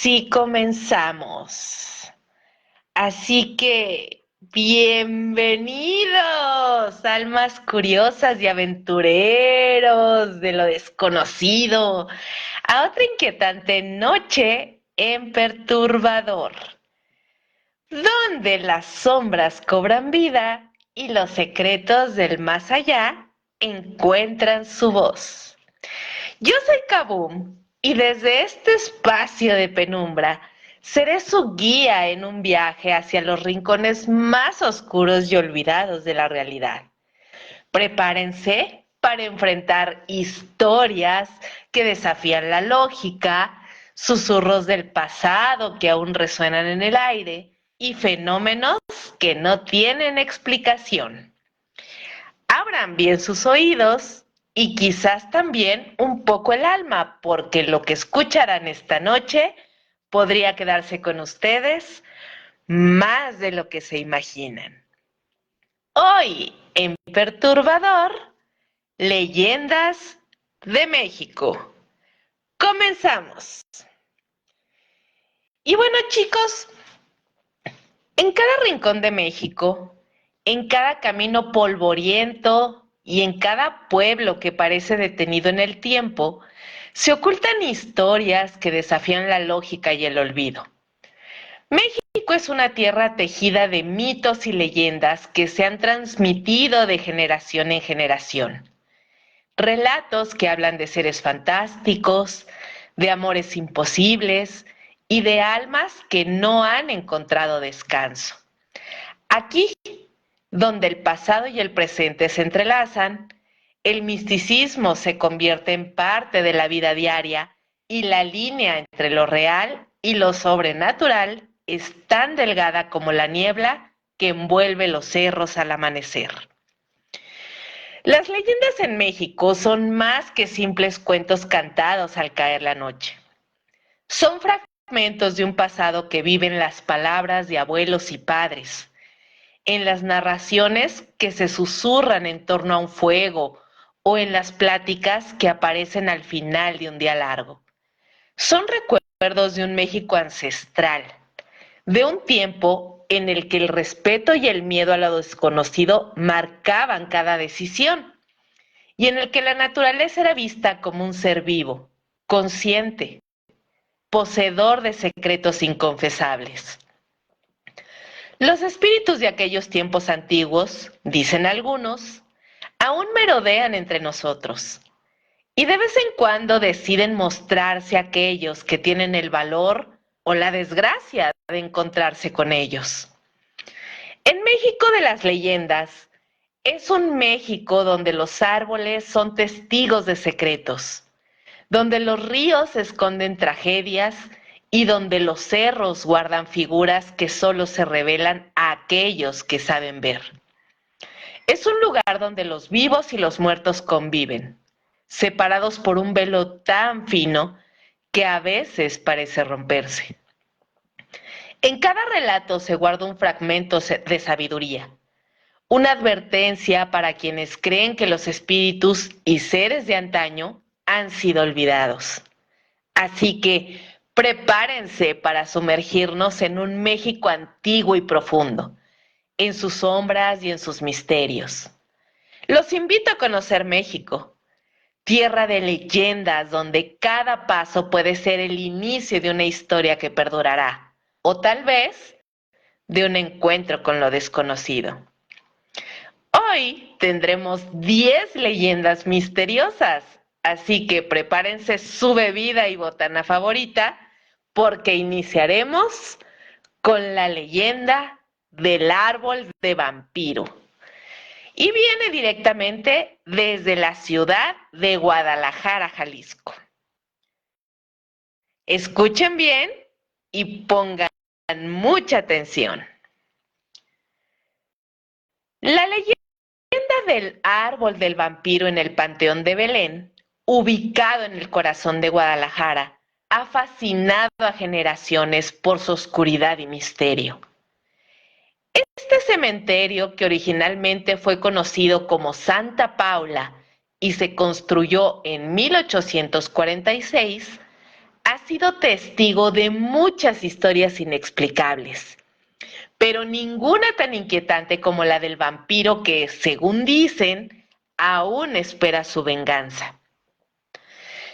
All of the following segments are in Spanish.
Sí, comenzamos. Así que, bienvenidos, almas curiosas y aventureros de lo desconocido, a otra inquietante noche en Perturbador, donde las sombras cobran vida y los secretos del más allá encuentran su voz. Yo soy Kabum y desde este espacio de penumbra seré su guía en un viaje hacia los rincones más oscuros y olvidados de la realidad. Prepárense para enfrentar historias que desafían la lógica, susurros del pasado que aún resuenan en el aire y fenómenos que no tienen explicación. Abran bien sus oídos y quizás también un poco el alma, porque lo que escucharán esta noche podría quedarse con ustedes más de lo que se imaginan. Hoy en Perturbador, Leyendas de México. Comenzamos. Y bueno, chicos, en cada rincón de México, en cada camino polvoriento y en cada pueblo que parece detenido en el tiempo, se ocultan historias que desafían la lógica y el olvido. México es una tierra tejida de mitos y leyendas que se han transmitido de generación en generación. Relatos que hablan de seres fantásticos, de amores imposibles y de almas que no han encontrado descanso. Aquí, donde el pasado y el presente se entrelazan, el misticismo se convierte en parte de la vida diaria y la línea entre lo real y lo sobrenatural es tan delgada como la niebla que envuelve los cerros al amanecer. Las leyendas en México son más que simples cuentos cantados al caer la noche. Son fragmentos de un pasado que vive en las palabras de abuelos y padres, en las narraciones que se susurran en torno a un fuego o en las pláticas que aparecen al final de un día largo. Son recuerdos de un México ancestral, de un tiempo en el que el respeto y el miedo a lo desconocido marcaban cada decisión y en el que la naturaleza era vista como un ser vivo, consciente, poseedor de secretos inconfesables. Los espíritus de aquellos tiempos antiguos, dicen algunos, aún merodean entre nosotros y de vez en cuando deciden mostrarse aquellos que tienen el valor o la desgracia de encontrarse con ellos. En México de las leyendas, es un México donde los árboles son testigos de secretos, donde los ríos esconden tragedias y donde los cerros guardan figuras que solo se revelan a aquellos que saben ver. Es un lugar donde los vivos y los muertos conviven, separados por un velo tan fino que a veces parece romperse. En cada relato se guarda un fragmento de sabiduría, una advertencia para quienes creen que los espíritus y seres de antaño han sido olvidados. Así que prepárense para sumergirnos en un México antiguo y profundo, en sus sombras y en sus misterios. Los invito a conocer México, tierra de leyendas donde cada paso puede ser el inicio de una historia que perdurará, o tal vez de un encuentro con lo desconocido. Hoy tendremos 10 leyendas misteriosas, así que prepárense su bebida y botana favorita porque iniciaremos con la leyenda del árbol de vampiro. Y viene directamente desde la ciudad de Guadalajara, Jalisco. Escuchen bien y pongan mucha atención. La leyenda del árbol del vampiro en el Panteón de Belén, ubicado en el corazón de Guadalajara, ha fascinado a generaciones por su oscuridad y misterio. Este cementerio, que originalmente fue conocido como Santa Paula y se construyó en 1846, ha sido testigo de muchas historias inexplicables, pero ninguna tan inquietante como la del vampiro que, según dicen, aún espera su venganza.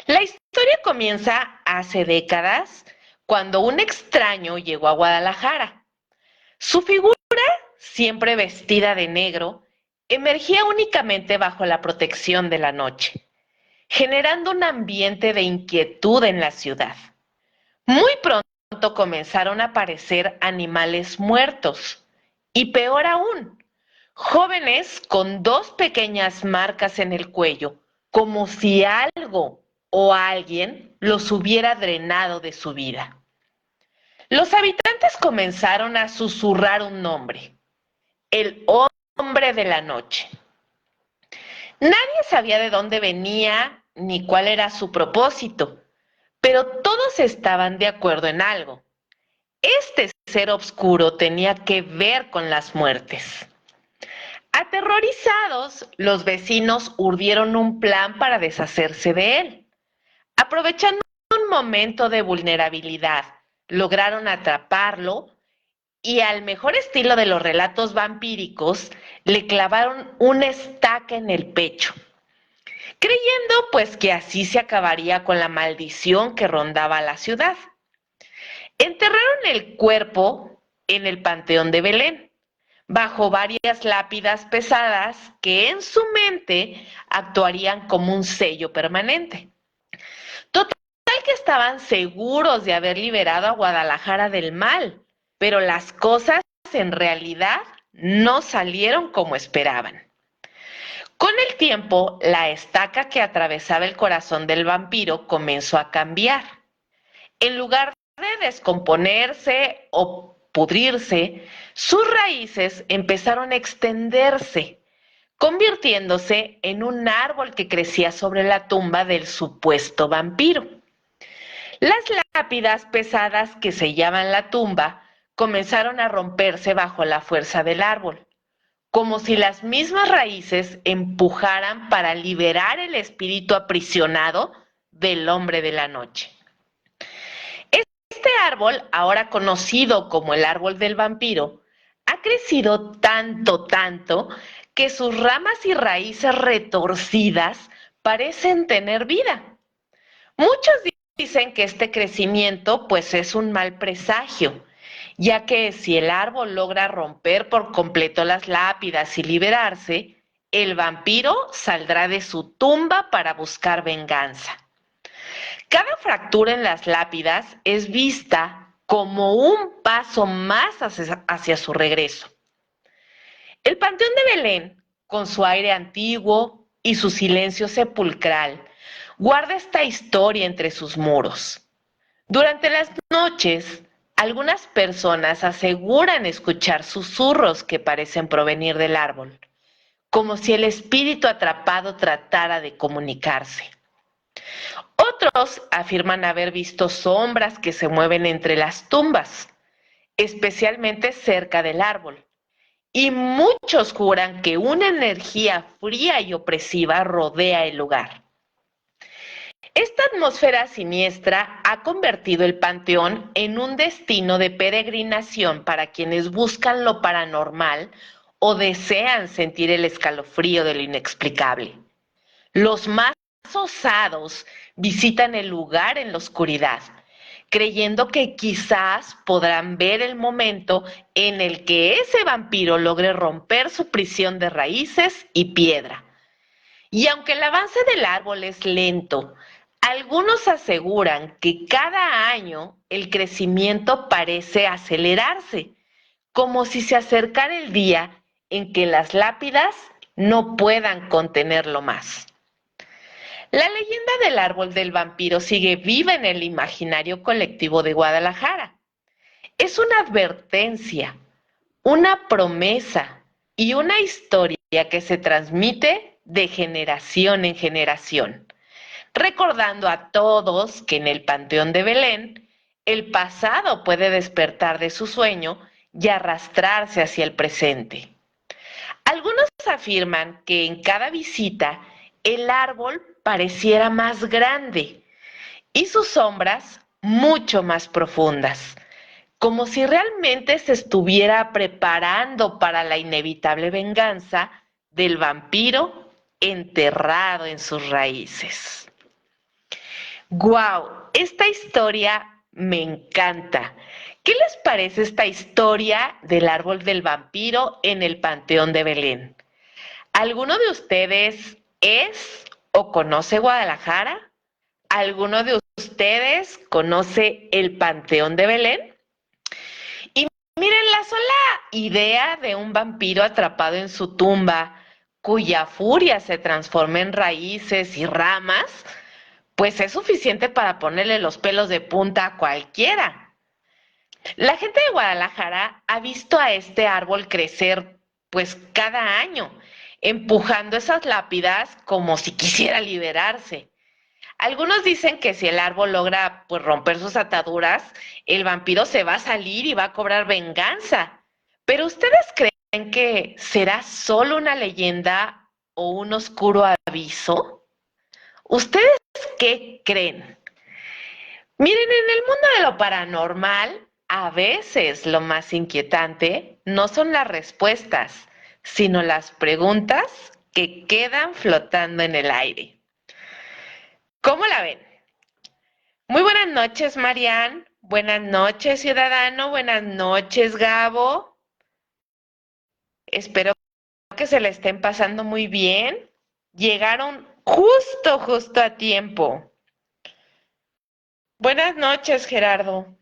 La historia comienza hace décadas, cuando un extraño llegó a Guadalajara. Su figura, siempre vestida de negro, emergía únicamente bajo la protección de la noche, generando un ambiente de inquietud en la ciudad. Muy pronto comenzaron a aparecer animales muertos y, peor aún, jóvenes con dos pequeñas marcas en el cuello, como si algo o alguien los hubiera drenado de su vida. Los habitantes comenzaron a susurrar un nombre: el hombre de la noche. Nadie sabía de dónde venía ni cuál era su propósito, pero todos estaban de acuerdo en algo: este ser oscuro tenía que ver con las muertes. Aterrorizados, los vecinos urdieron un plan para deshacerse de él. Aprovechando un momento de vulnerabilidad, lograron atraparlo y, al mejor estilo de los relatos vampíricos, le clavaron una estaca en el pecho, creyendo pues que así se acabaría con la maldición que rondaba la ciudad. Enterraron el cuerpo en el Panteón de Belén, bajo varias lápidas pesadas que en su mente actuarían como un sello permanente. Total, que estaban seguros de haber liberado a Guadalajara del mal, pero las cosas en realidad no salieron como esperaban. Con el tiempo, la estaca que atravesaba el corazón del vampiro comenzó a cambiar. En lugar de descomponerse o pudrirse, sus raíces empezaron a extenderse, convirtiéndose en un árbol que crecía sobre la tumba del supuesto vampiro. Las lápidas pesadas que sellaban la tumba comenzaron a romperse bajo la fuerza del árbol, como si las mismas raíces empujaran para liberar el espíritu aprisionado del hombre de la noche. Este árbol, ahora conocido como el árbol del vampiro, ha crecido tanto, que sus ramas y raíces retorcidas parecen tener vida. Muchos dicen que este crecimiento pues es un mal presagio, ya que si el árbol logra romper por completo las lápidas y liberarse, el vampiro saldrá de su tumba para buscar venganza. Cada fractura en las lápidas es vista como un paso más hacia su regreso. El Panteón de Belén, con su aire antiguo y su silencio sepulcral, guarda esta historia entre sus muros. Durante las noches, algunas personas aseguran escuchar susurros que parecen provenir del árbol, como si el espíritu atrapado tratara de comunicarse. Otros afirman haber visto sombras que se mueven entre las tumbas, especialmente cerca del árbol. Y muchos juran que una energía fría y opresiva rodea el lugar. Esta atmósfera siniestra ha convertido el panteón en un destino de peregrinación para quienes buscan lo paranormal o desean sentir el escalofrío de lo inexplicable. Los más osados visitan el lugar en la oscuridad, creyendo que quizás podrán ver el momento en el que ese vampiro logre romper su prisión de raíces y piedra. Y aunque el avance del árbol es lento, algunos aseguran que cada año el crecimiento parece acelerarse, como si se acercara el día en que las lápidas no puedan contenerlo más. La leyenda del árbol del vampiro sigue viva en el imaginario colectivo de Guadalajara. Es una advertencia, una promesa y una historia que se transmite de generación en generación, recordando a todos que en el Panteón de Belén el pasado puede despertar de su sueño y arrastrarse hacia el presente. Algunos afirman que en cada visita el árbol pareciera más grande y sus sombras mucho más profundas, como si realmente se estuviera preparando para la inevitable venganza del vampiro enterrado en sus raíces. ¡Guau! Esta historia me encanta. ¿Qué les parece esta historia del árbol del vampiro en el Panteón de Belén? ¿Alguno de ustedes es o conoce Guadalajara? ¿Alguno de ustedes conoce el Panteón de Belén? Y miren, la sola idea de un vampiro atrapado en su tumba, cuya furia se transforma en raíces y ramas, pues es suficiente para ponerle los pelos de punta a cualquiera. La gente de Guadalajara ha visto a este árbol crecer pues cada año, empujando esas lápidas como si quisiera liberarse. Algunos dicen que si el árbol logra pues romper sus ataduras, el vampiro se va a salir y va a cobrar venganza. Pero ¿ustedes creen que será solo una leyenda o un oscuro aviso? ¿Ustedes qué creen? Miren, en el mundo de lo paranormal, a veces lo más inquietante no son las respuestas, sino las preguntas que quedan flotando en el aire. ¿Cómo la ven? Muy buenas noches, Marian. Buenas noches, ciudadano. Buenas noches, Gabo. Espero que se le estén pasando muy bien. Llegaron justo a tiempo. Buenas noches, Gerardo.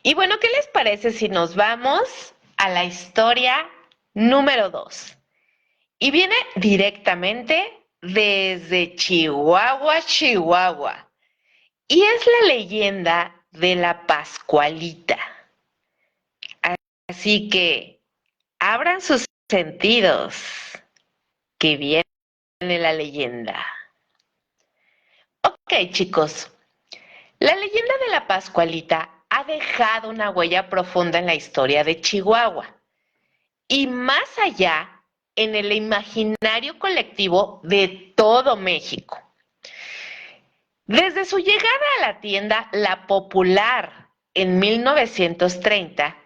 Y bueno, ¿qué les parece si nos vamos a la historia número 2? Y viene directamente desde Chihuahua, Chihuahua. Y es la leyenda de la Pascualita. Así que abran sus sentidos, que viene la leyenda. Ok, chicos, la leyenda de la Pascualita ha dejado una huella profunda en la historia de Chihuahua y más allá en el imaginario colectivo de todo México. Desde su llegada a la tienda La Popular en 1930,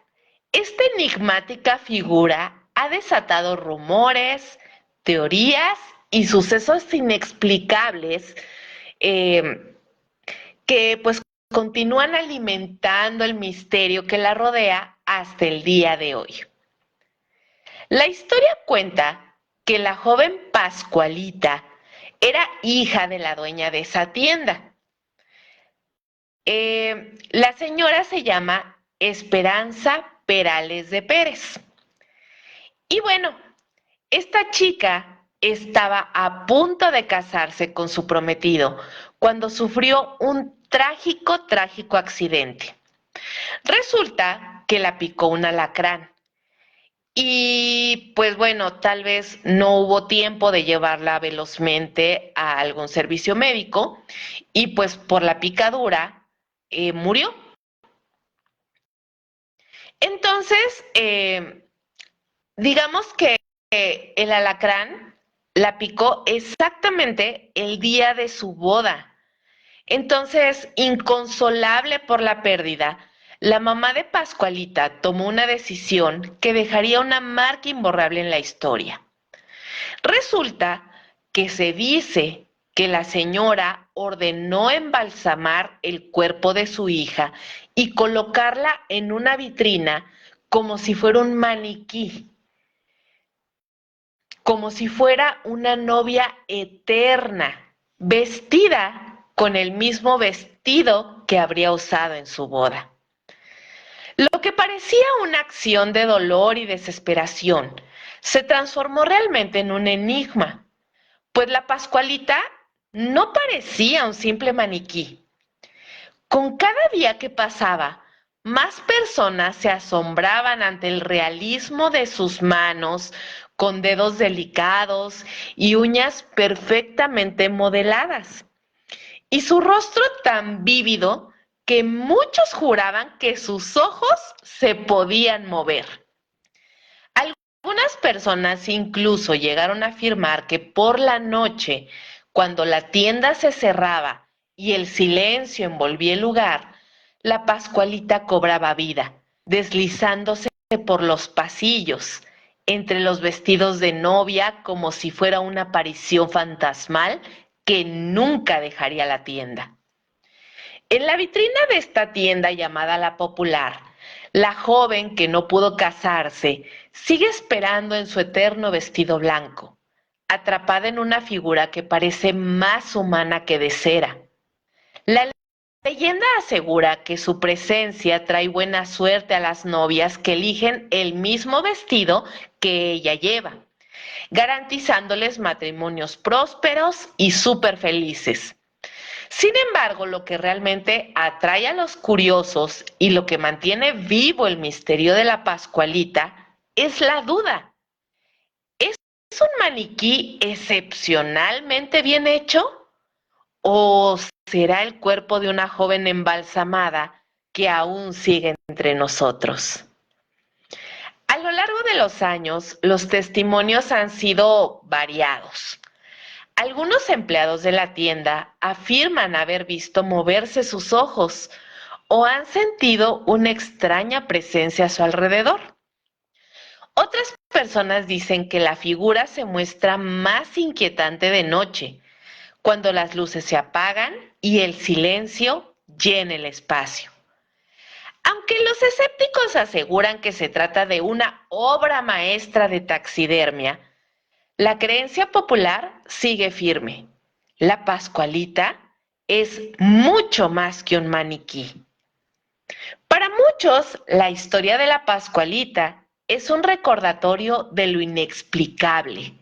esta enigmática figura ha desatado rumores, teorías y sucesos inexplicables que pues continúan alimentando el misterio que la rodea hasta el día de hoy. La historia cuenta que la joven Pascualita era hija de la dueña de esa tienda. La señora se llama Esperanza Perales de Pérez. Y bueno, esta chica estaba a punto de casarse con su prometido cuando sufrió un trágico accidente. Resulta que la picó un alacrán. Y pues bueno, tal vez no hubo tiempo de llevarla velozmente a algún servicio médico y pues por la picadura murió. Entonces, digamos que el alacrán la picó exactamente el día de su boda. Entonces, inconsolable por la pérdida, la mamá de Pascualita tomó una decisión que dejaría una marca imborrable en la historia. Resulta que se dice que la señora ordenó embalsamar el cuerpo de su hija y colocarla en una vitrina como si fuera un maniquí, como si fuera una novia eterna, vestida con el mismo vestido que habría usado en su boda. Lo que parecía una acción de dolor y desesperación se transformó realmente en un enigma, pues la Pascualita no parecía un simple maniquí. Con cada día que pasaba, más personas se asombraban ante el realismo de sus manos, con dedos delicados y uñas perfectamente modeladas, y su rostro tan vívido que muchos juraban que sus ojos se podían mover. Algunas personas incluso llegaron a afirmar que por la noche, cuando la tienda se cerraba y el silencio envolvía el lugar, la Pascualita cobraba vida, deslizándose por los pasillos, entre los vestidos de novia como si fuera una aparición fantasmal que nunca dejaría la tienda. En la vitrina de esta tienda llamada La Popular, la joven que no pudo casarse sigue esperando en su eterno vestido blanco, atrapada en una figura que parece más humana que de cera. La leyenda asegura que su presencia trae buena suerte a las novias que eligen el mismo vestido que ella lleva, garantizándoles matrimonios prósperos y súper felices. Sin embargo, lo que realmente atrae a los curiosos y lo que mantiene vivo el misterio de la Pascualita es la duda. ¿Es un maniquí excepcionalmente bien hecho? ¿O será el cuerpo de una joven embalsamada que aún sigue entre nosotros? A lo largo de los años, los testimonios han sido variados. Algunos empleados de la tienda afirman haber visto moverse sus ojos o han sentido una extraña presencia a su alrededor. Otras personas dicen que la figura se muestra más inquietante de noche, cuando las luces se apagan y el silencio llena el espacio. Aunque los escépticos aseguran que se trata de una obra maestra de taxidermia, la creencia popular sigue firme. La Pascualita es mucho más que un maniquí. Para muchos, la historia de la Pascualita es un recordatorio de lo inexplicable,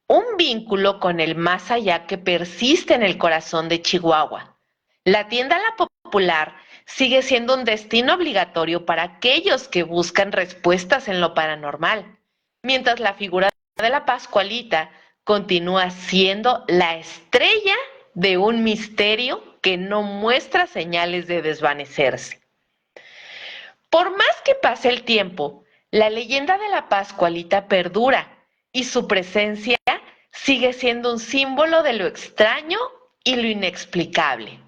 un vínculo con el más allá que persiste en el corazón de Chihuahua. La tienda La Popular sigue siendo un destino obligatorio para aquellos que buscan respuestas en lo paranormal, mientras la figura de la Pascualita continúa siendo la estrella de un misterio que no muestra señales de desvanecerse. Por más que pase el tiempo, la leyenda de la Pascualita perdura y su presencia sigue siendo un símbolo de lo extraño y lo inexplicable.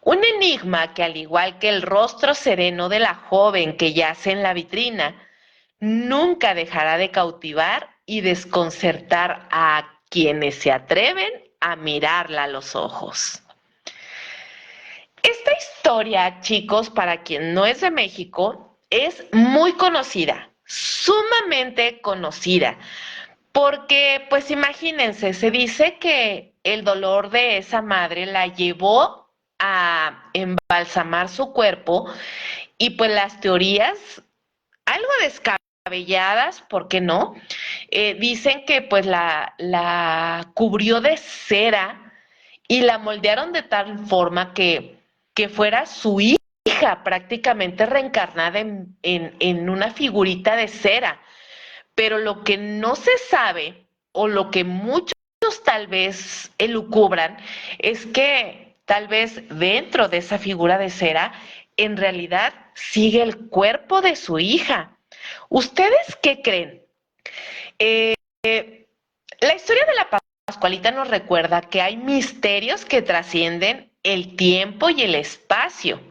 Un enigma que, al igual que el rostro sereno de la joven que yace en la vitrina, nunca dejará de cautivar y desconcertar a quienes se atreven a mirarla a los ojos. Esta historia, chicos, para quien no es de México, es muy conocida, sumamente conocida, porque pues imagínense, se dice que el dolor de esa madre la llevó a embalsamar su cuerpo y pues las teorías, algo descabelladas, ¿por qué no? Dicen que pues la cubrió de cera y la moldearon de tal forma que fuera su hija prácticamente reencarnada en una figurita de cera. Pero lo que no se sabe o lo que muchos tal vez elucubran es que tal vez dentro de esa figura de cera en realidad sigue el cuerpo de su hija. ¿Ustedes qué creen? Eh, la historia de la Pascualita nos recuerda que hay misterios que trascienden el tiempo y el espacio.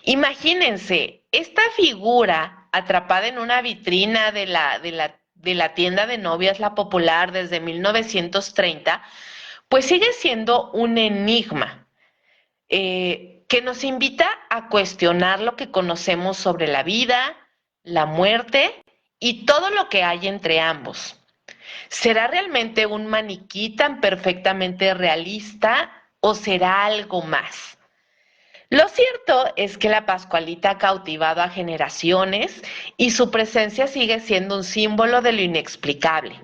Imagínense, esta figura atrapada en una vitrina de la tienda de novias La Popular desde 1930, pues sigue siendo un enigma que nos invita a cuestionar lo que conocemos sobre la vida, la muerte y todo lo que hay entre ambos. ¿Será realmente un maniquí tan perfectamente realista o será algo más? Lo cierto es que la Pascualita ha cautivado a generaciones y su presencia sigue siendo un símbolo de lo inexplicable.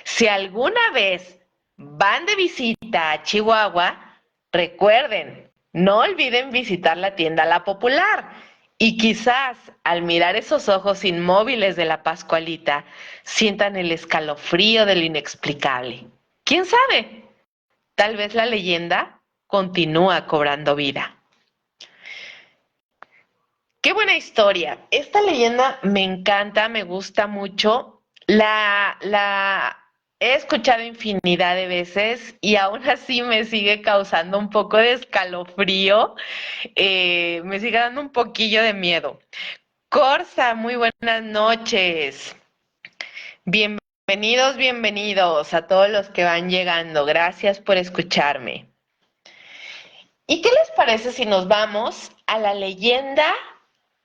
Si alguna vez van de visita a Chihuahua, recuerden, no olviden visitar la tienda La Popular y quizás al mirar esos ojos inmóviles de la Pascualita sientan el escalofrío de lo inexplicable. ¿Quién sabe? Tal vez la leyenda continúa cobrando vida. Qué buena historia. Esta leyenda me encanta, me gusta mucho. he escuchado infinidad de veces y aún así me sigue causando un poco de escalofrío, me sigue dando un poquillo de miedo. Corsa, muy buenas noches. Bienvenidos, bienvenidos a todos los que van llegando. Gracias por escucharme. ¿Y qué les parece si nos vamos a la leyenda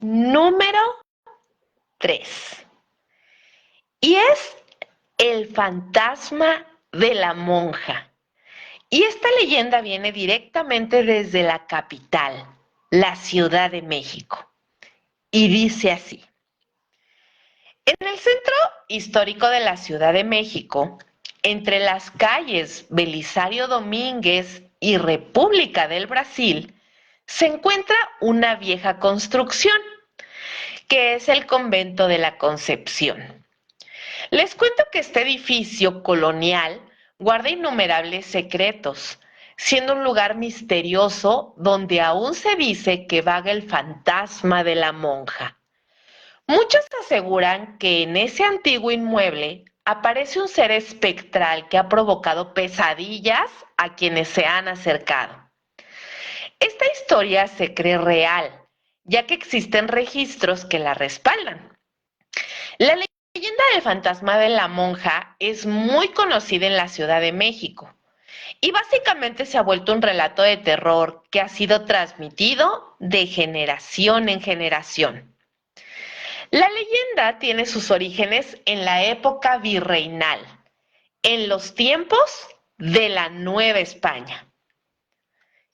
número 3? Y es el fantasma de la monja. Y esta leyenda viene directamente desde la capital, la Ciudad de México. Y dice así. En el centro histórico de la Ciudad de México, entre las calles Belisario Domínguez y República del Brasil, se encuentra una vieja construcción, que es el Convento de la Concepción. Les cuento que este edificio colonial guarda innumerables secretos, siendo un lugar misterioso donde aún se dice que vaga el fantasma de la monja. Muchos aseguran que en ese antiguo inmueble aparece un ser espectral que ha provocado pesadillas a quienes se han acercado. Esta historia se cree real, ya que existen registros que la respaldan. La leyenda del fantasma de la monja es muy conocida en la Ciudad de México y básicamente se ha vuelto un relato de terror que ha sido transmitido de generación en generación. La leyenda tiene sus orígenes en la época virreinal, en los tiempos de la Nueva España.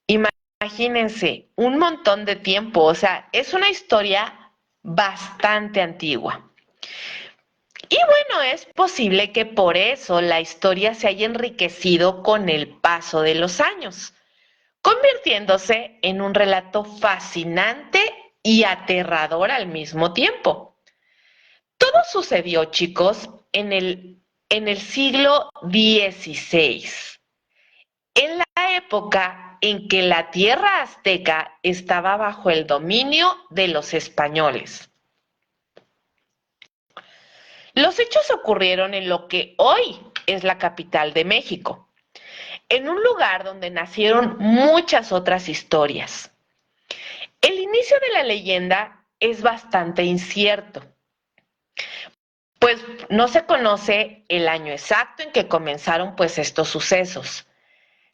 Imagínense, un montón de tiempo, o sea, es una historia bastante antigua. Y bueno, es posible que por eso la historia se haya enriquecido con el paso de los años, convirtiéndose en un relato fascinante y aterrador al mismo tiempo. Todo sucedió, chicos, en el siglo XVI, en la época en que la tierra azteca estaba bajo el dominio de los españoles. Los hechos ocurrieron en lo que hoy es la capital de México, en un lugar donde nacieron muchas otras historias. El inicio de la leyenda es bastante incierto, pues no se conoce el año exacto en que comenzaron pues estos sucesos.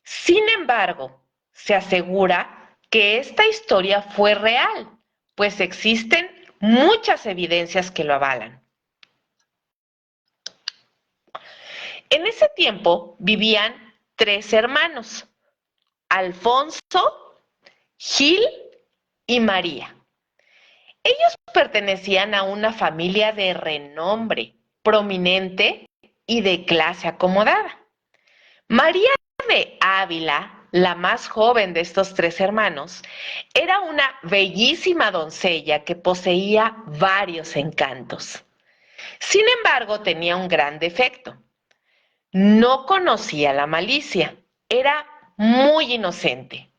Sin embargo, se asegura que esta historia fue real, pues existen muchas evidencias que lo avalan. En ese tiempo vivían 3 hermanos, Alfonso, Gil y María. Ellos pertenecían a una familia de renombre, prominente y de clase acomodada. María de Ávila, la más joven de estos 3 hermanos, era una bellísima doncella que poseía varios encantos. Sin embargo, tenía un gran defecto. No conocía la malicia, era muy inocente.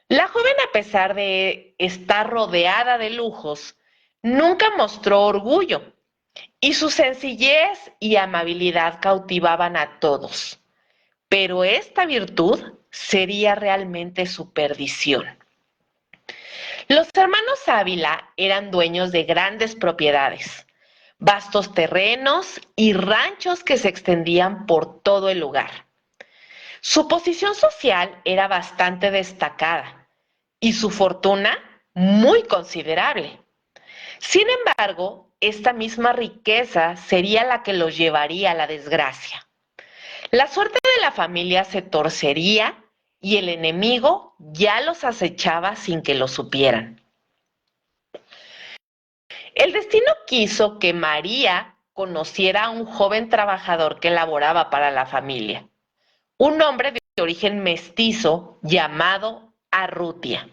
La joven, a pesar de estar rodeada de lujos, nunca mostró orgullo y su sencillez y amabilidad cautivaban a todos. Pero esta virtud sería realmente su perdición. Los hermanos Ávila eran dueños de grandes propiedades, vastos terrenos y ranchos que se extendían por todo el lugar. Su posición social era bastante destacada y su fortuna muy considerable. Sin embargo, esta misma riqueza sería la que los llevaría a la desgracia. La suerte de la familia se torcería y el enemigo ya los acechaba sin que lo supieran. El destino quiso que María conociera a un joven trabajador que laboraba para la familia, un hombre de origen mestizo llamado Arrutia.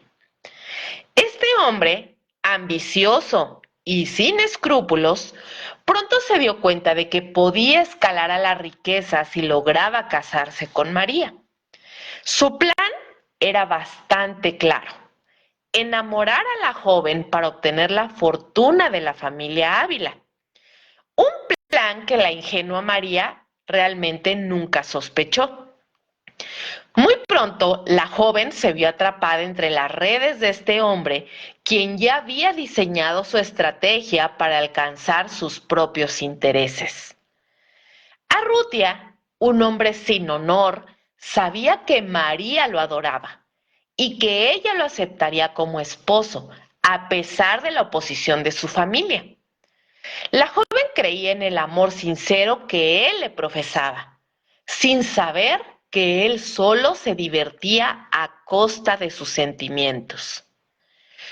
Este hombre, ambicioso y sin escrúpulos, pronto se dio cuenta de que podía escalar a la riqueza si lograba casarse con María. Su plan era bastante claro: enamorar a la joven para obtener la fortuna de la familia Ávila. Un plan plan que la ingenua María realmente nunca sospechó. Muy pronto, la joven se vio atrapada entre las redes de este hombre, quien ya había diseñado su estrategia para alcanzar sus propios intereses. Arrutia, un hombre sin honor, sabía que María lo adoraba y que ella lo aceptaría como esposo, a pesar de la oposición de su familia. La joven creía en el amor sincero que él le profesaba, sin saber que él solo se divertía a costa de sus sentimientos.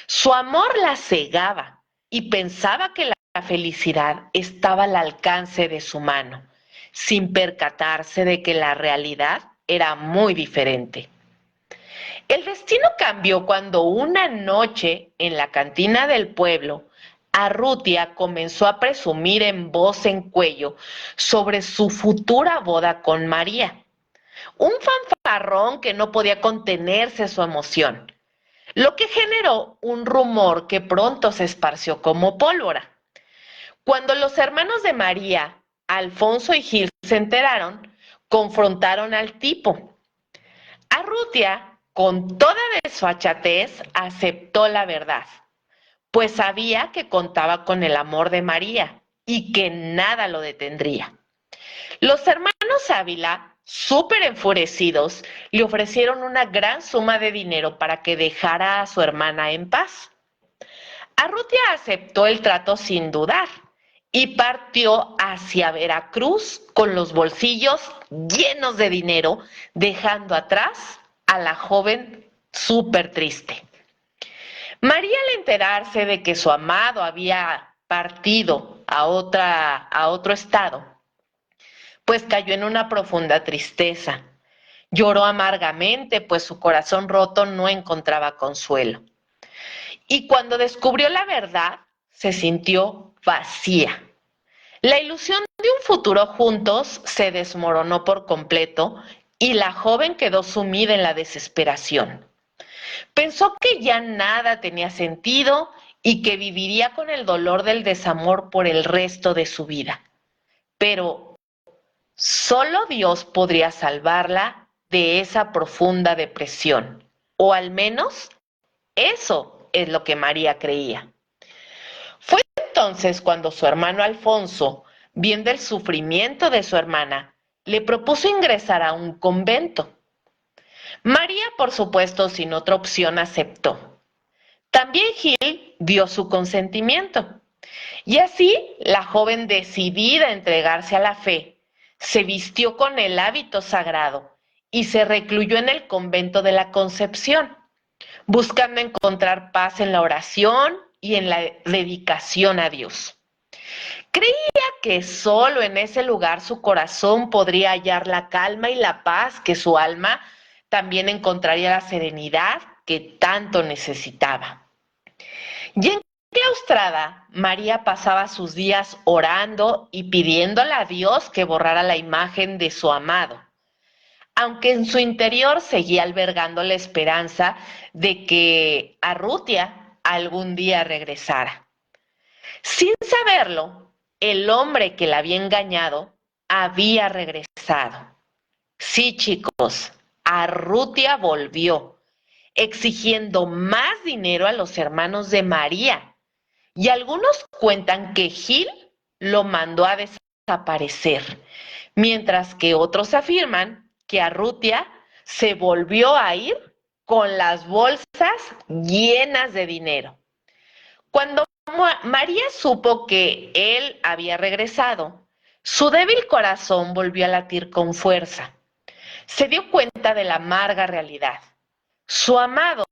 Su amor la cegaba y pensaba que la felicidad estaba al alcance de su mano, sin percatarse de que la realidad era muy diferente. El destino cambió cuando una noche en la cantina del pueblo, Arrutia comenzó a presumir en voz en cuello sobre su futura boda con María. Un fanfarrón que no podía contenerse su emoción, lo que generó un rumor que pronto se esparció como pólvora. Cuando los hermanos de María, Alfonso y Gil, se enteraron, confrontaron al tipo. Arrutia, con toda desfachatez, aceptó la verdad, pues sabía que contaba con el amor de María y que nada lo detendría. Los hermanos Ávila, súper enfurecidos, le ofrecieron una gran suma de dinero para que dejara a su hermana en paz. Arrutia aceptó el trato sin dudar y partió hacia Veracruz con los bolsillos llenos de dinero, dejando atrás a la joven súper triste. María, al enterarse de que su amado había partido a otro estado, pues cayó en una profunda tristeza. Lloró amargamente, pues su corazón roto no encontraba consuelo. Y cuando descubrió la verdad, se sintió vacía. La ilusión de un futuro juntos se desmoronó por completo y la joven quedó sumida en la desesperación. Pensó que ya nada tenía sentido y que viviría con el dolor del desamor por el resto de su vida. Pero solo Dios podría salvarla de esa profunda depresión, o al menos eso es lo que María creía. Fue entonces cuando su hermano Alfonso, viendo el sufrimiento de su hermana, le propuso ingresar a un convento. María, por supuesto, sin otra opción, aceptó. También Gil dio su consentimiento. Y así, la joven, decidida a entregarse a la fe, se vistió con el hábito sagrado y se recluyó en el convento de la Concepción, buscando encontrar paz en la oración y en la dedicación a Dios. Creía que solo en ese lugar su corazón podría hallar la calma y la paz, que su alma también encontraría la serenidad que tanto necesitaba. Y enclaustrada, María pasaba sus días orando y pidiéndole a Dios que borrara la imagen de su amado, aunque en su interior seguía albergando la esperanza de que Arrutia algún día regresara. Sin saberlo, el hombre que la había engañado había regresado. Sí, chicos, Arrutia volvió, exigiendo más dinero a los hermanos de María, y algunos cuentan que Gil lo mandó a desaparecer, mientras que otros afirman que Arrutia se volvió a ir con las bolsas llenas de dinero. Cuando María supo que él había regresado, su débil corazón volvió a latir con fuerza. Se dio cuenta de la amarga realidad. Su amado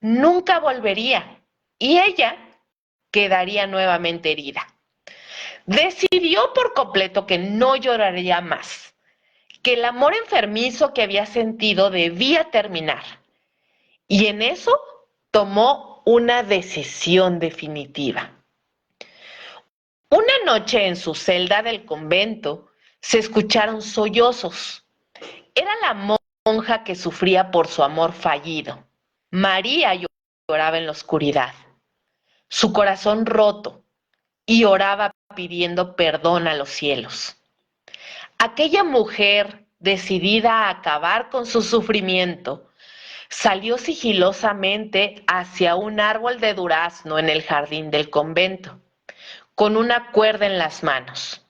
nunca volvería y ella quedaría nuevamente herida. Decidió por completo que no lloraría más, que el amor enfermizo que había sentido debía terminar. Y en eso tomó una decisión definitiva. Una noche en su celda del convento se escucharon sollozos. Era la monja que sufría por su amor fallido. María lloraba en la oscuridad, su corazón roto, y oraba pidiendo perdón a los cielos. Aquella mujer, decidida a acabar con su sufrimiento, salió sigilosamente hacia un árbol de durazno en el jardín del convento, con una cuerda en las manos.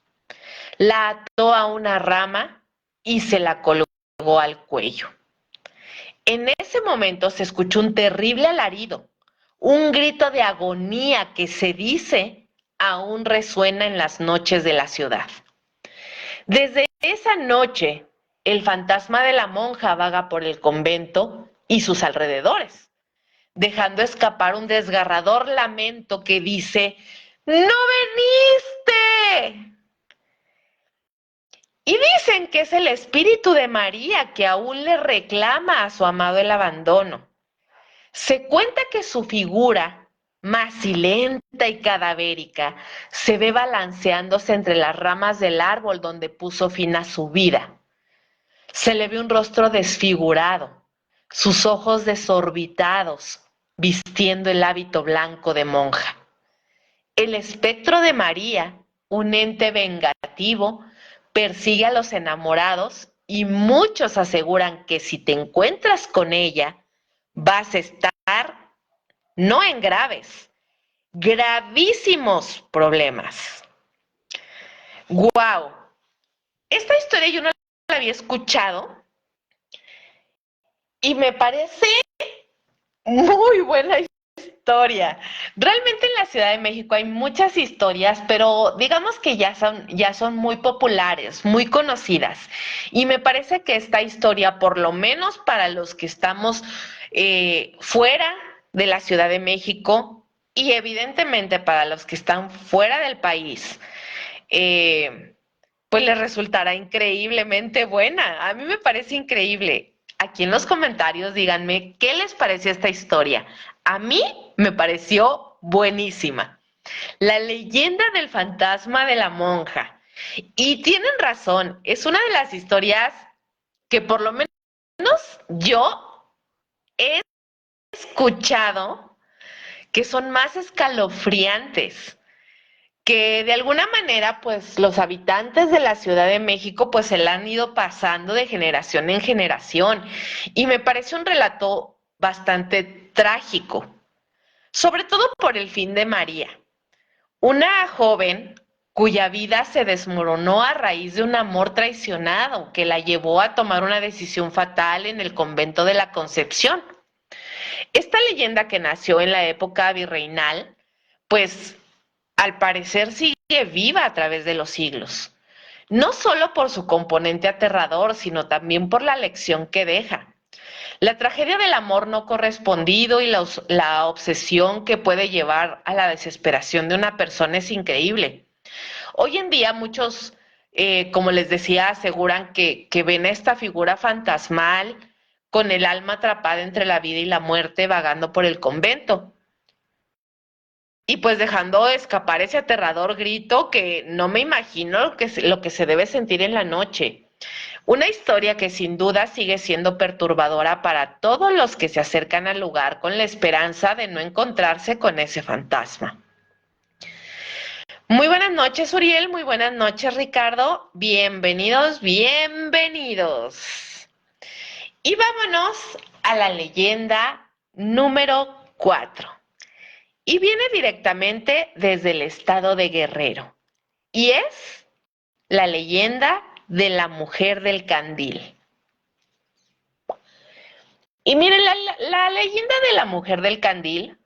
La ató a una rama y se la colgó al cuello. En ese momento se escuchó un terrible alarido, un grito de agonía que se dice aún resuena en las noches de la ciudad. Desde esa noche, el fantasma de la monja vaga por el convento y sus alrededores, dejando escapar un desgarrador lamento que dice: ¡No veniste! Y dicen que es el espíritu de María que aún le reclama a su amado el abandono. Se cuenta que su figura, macilenta y cadavérica, se ve balanceándose entre las ramas del árbol donde puso fin a su vida. Se le ve un rostro desfigurado, sus ojos desorbitados, vistiendo el hábito blanco de monja. El espectro de María, un ente vengativo, persigue a los enamorados y muchos aseguran que si te encuentras con ella, vas a estar no en graves, gravísimos problemas. ¡Guau! Esta historia yo no la había escuchado y me parece muy buena historia. Realmente en la Ciudad de México hay muchas historias, pero digamos que ya son muy populares, muy conocidas. Y me parece que esta historia, por lo menos para los que estamos fuera de la Ciudad de México y evidentemente para los que están fuera del país, pues les resultará increíblemente buena. A mí me parece increíble. Aquí en los comentarios díganme qué les pareció esta historia. A mí me pareció buenísima. La leyenda del fantasma de la monja. Y tienen razón, es una de las historias que por lo menos yo he escuchado que son más escalofriantes, que de alguna manera pues los habitantes de la Ciudad de México pues se la han ido pasando de generación en generación y me parece un relato bastante trágico, sobre todo por el fin de María, una joven cuya vida se desmoronó a raíz de un amor traicionado que la llevó a tomar una decisión fatal en el convento de la Concepción. Esta leyenda, que nació en la época virreinal, pues al parecer sigue viva a través de los siglos, no solo por su componente aterrador, sino también por la lección que deja. La tragedia del amor no correspondido y la obsesión que puede llevar a la desesperación de una persona es increíble. Hoy en día muchos, como les decía, aseguran que ven esta figura fantasmal con el alma atrapada entre la vida y la muerte vagando por el convento. Y pues dejando escapar ese aterrador grito que no me imagino lo que se debe sentir en la noche. Una historia que sin duda sigue siendo perturbadora para todos los que se acercan al lugar con la esperanza de no encontrarse con ese fantasma. Muy buenas noches, Uriel, muy buenas noches, Ricardo. Bienvenidos, bienvenidos. Y vámonos a la leyenda número 4. Y viene directamente desde el estado de Guerrero. Y es la leyenda de la mujer del candil. Y miren, la leyenda de la mujer del candil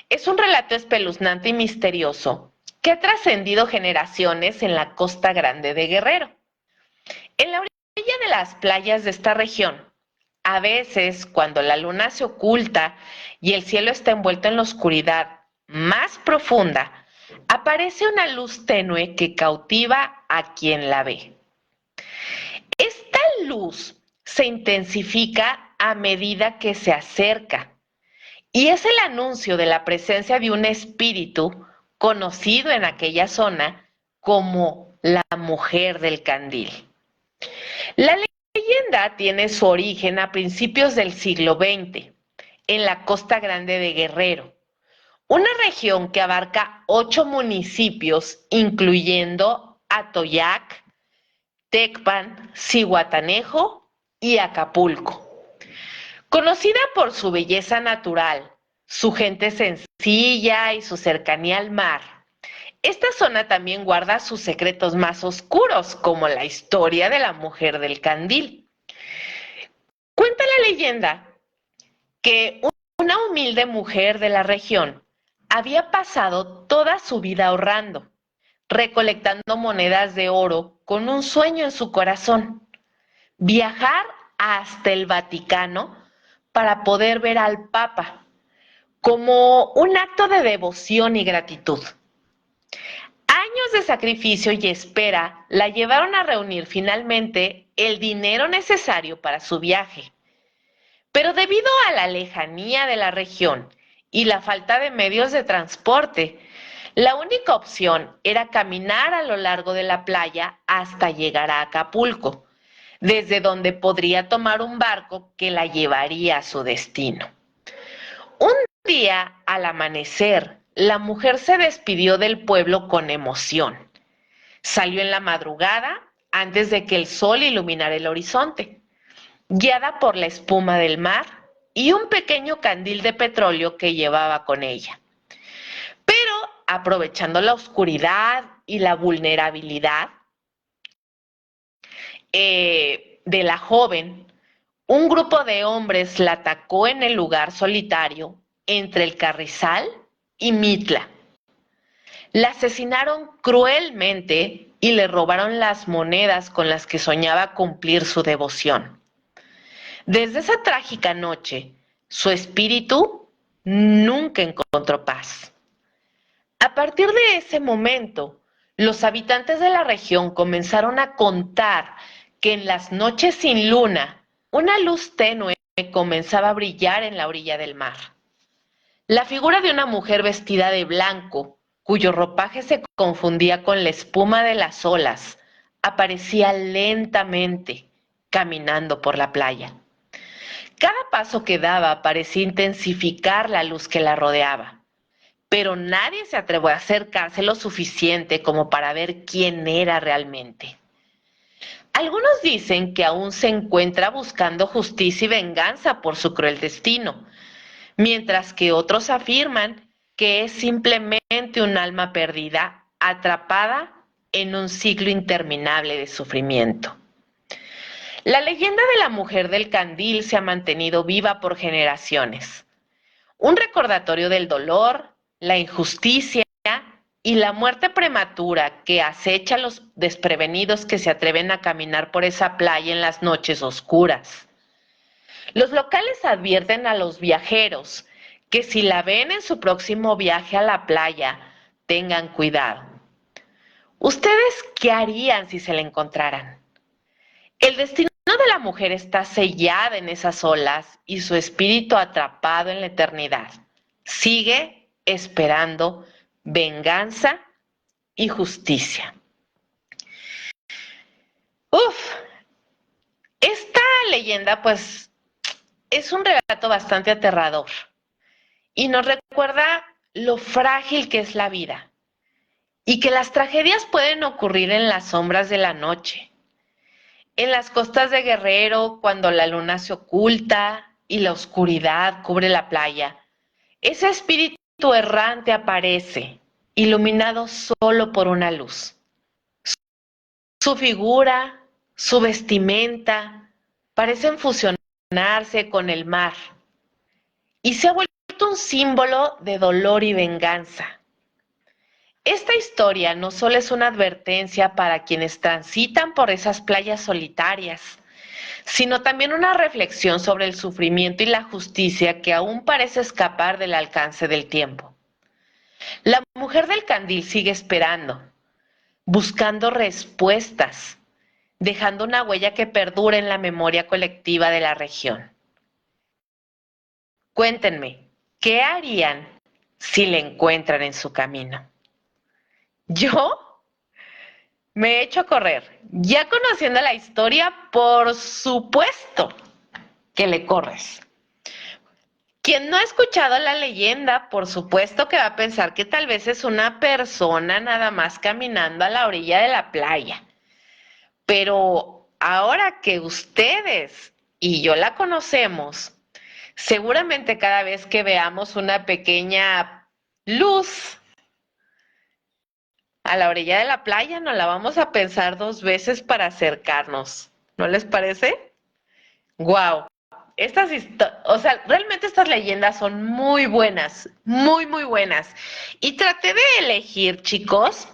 es un relato espeluznante y misterioso que ha trascendido generaciones en la Costa Grande de Guerrero. En la orilla de las playas de esta región, a veces cuando la luna se oculta y el cielo está envuelto en la oscuridad más profunda, aparece una luz tenue que cautiva a quien la ve. Esta luz se intensifica a medida que se acerca y es el anuncio de la presencia de un espíritu conocido en aquella zona como la mujer del candil. La leyenda tiene su origen a principios del siglo XX en la Costa Grande de Guerrero. una región que abarca 8 municipios, incluyendo Atoyac, Tecpan, Zihuatanejo y Acapulco. Conocida por su belleza natural, su gente sencilla y su cercanía al mar, esta zona también guarda sus secretos más oscuros, como la historia de la mujer del candil. Cuenta la leyenda que una humilde mujer de la región había pasado toda su vida ahorrando, recolectando monedas de oro con un sueño en su corazón: viajar hasta el Vaticano para poder ver al Papa, como un acto de devoción y gratitud. Años de sacrificio y espera la llevaron a reunir finalmente el dinero necesario para su viaje. Pero debido a la lejanía de la región y la falta de medios de transporte, la única opción era caminar a lo largo de la playa hasta llegar a Acapulco, desde donde podría tomar un barco que la llevaría a su destino. Un día, al amanecer, la mujer se despidió del pueblo con emoción. Salió en la madrugada, antes de que el sol iluminara el horizonte, guiada por la espuma del mar y un pequeño candil de petróleo que llevaba con ella. Pero, aprovechando la oscuridad y la vulnerabilidad de la joven, un grupo de hombres la atacó en el lugar solitario entre el Carrizal y Mitla. La asesinaron cruelmente y le robaron las monedas con las que soñaba cumplir su devoción. Desde esa trágica noche, su espíritu nunca encontró paz. A partir de ese momento, los habitantes de la región comenzaron a contar que en las noches sin luna, una luz tenue comenzaba a brillar en la orilla del mar. La figura de una mujer vestida de blanco, cuyo ropaje se confundía con la espuma de las olas, aparecía lentamente caminando por la playa. Cada paso que daba parecía intensificar la luz que la rodeaba, pero nadie se atrevió a acercarse lo suficiente como para ver quién era realmente. Algunos dicen que aún se encuentra buscando justicia y venganza por su cruel destino, mientras que otros afirman que es simplemente un alma perdida, atrapada en un ciclo interminable de sufrimiento. La leyenda de la mujer del candil se ha mantenido viva por generaciones, un recordatorio del dolor, la injusticia y la muerte prematura que acecha a los desprevenidos que se atreven a caminar por esa playa en las noches oscuras. Los locales advierten a los viajeros que si la ven en su próximo viaje a la playa, tengan cuidado. ¿Ustedes qué harían si se la encontraran? El destino de la mujer está sellado en esas olas y su espíritu atrapado en la eternidad. Sigue esperando venganza y justicia. Uf, esta leyenda pues es un relato bastante aterrador y nos recuerda lo frágil que es la vida y que las tragedias pueden ocurrir en las sombras de la noche, en las costas de Guerrero cuando la luna se oculta y la oscuridad cubre la playa. Ese espíritu errante aparece, iluminado solo por una luz. Su figura, su vestimenta, parecen fusionarse con el mar y se ha vuelto un símbolo de dolor y venganza. Esta historia no solo es una advertencia para quienes transitan por esas playas solitarias, sino también una reflexión sobre el sufrimiento y la justicia que aún parece escapar del alcance del tiempo. La mujer del candil sigue esperando, buscando respuestas, dejando una huella que perdure en la memoria colectiva de la región. Cuéntenme, ¿qué harían si le encuentran en su camino? Yo me echo a correr. Ya conociendo la historia, por supuesto que le corres. Quien no ha escuchado la leyenda, por supuesto que va a pensar que tal vez es una persona nada más caminando a la orilla de la playa. Pero ahora que ustedes y yo la conocemos, seguramente cada vez que veamos una pequeña luz a la orilla de la playa, nos la vamos a pensar dos veces para acercarnos. ¿No les parece? Wow. O sea, realmente estas leyendas son muy buenas, muy, muy buenas. Y traté de elegir, chicos,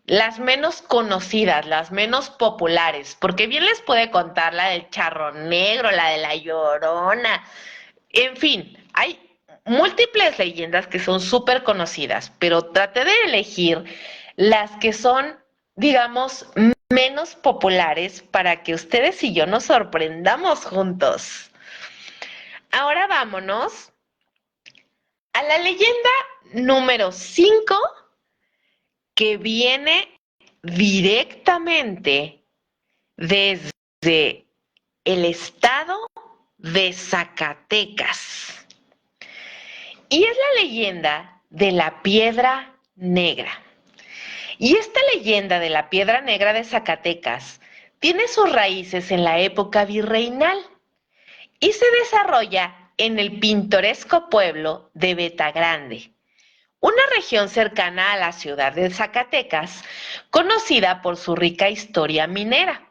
las menos conocidas, las menos populares, porque bien les puede contar la del Charro Negro, la de la Llorona, en fin, hay múltiples leyendas que son súper conocidas, pero traté de elegir las que son, digamos, menos populares para que ustedes y yo nos sorprendamos juntos. Ahora vámonos a la leyenda número 5 que viene directamente desde el estado de Zacatecas. Y es la leyenda de la Piedra Negra. Y esta leyenda de la Piedra Negra de Zacatecas tiene sus raíces en la época virreinal y se desarrolla en el pintoresco pueblo de Betagrande, una región cercana a la ciudad de Zacatecas, conocida por su rica historia minera.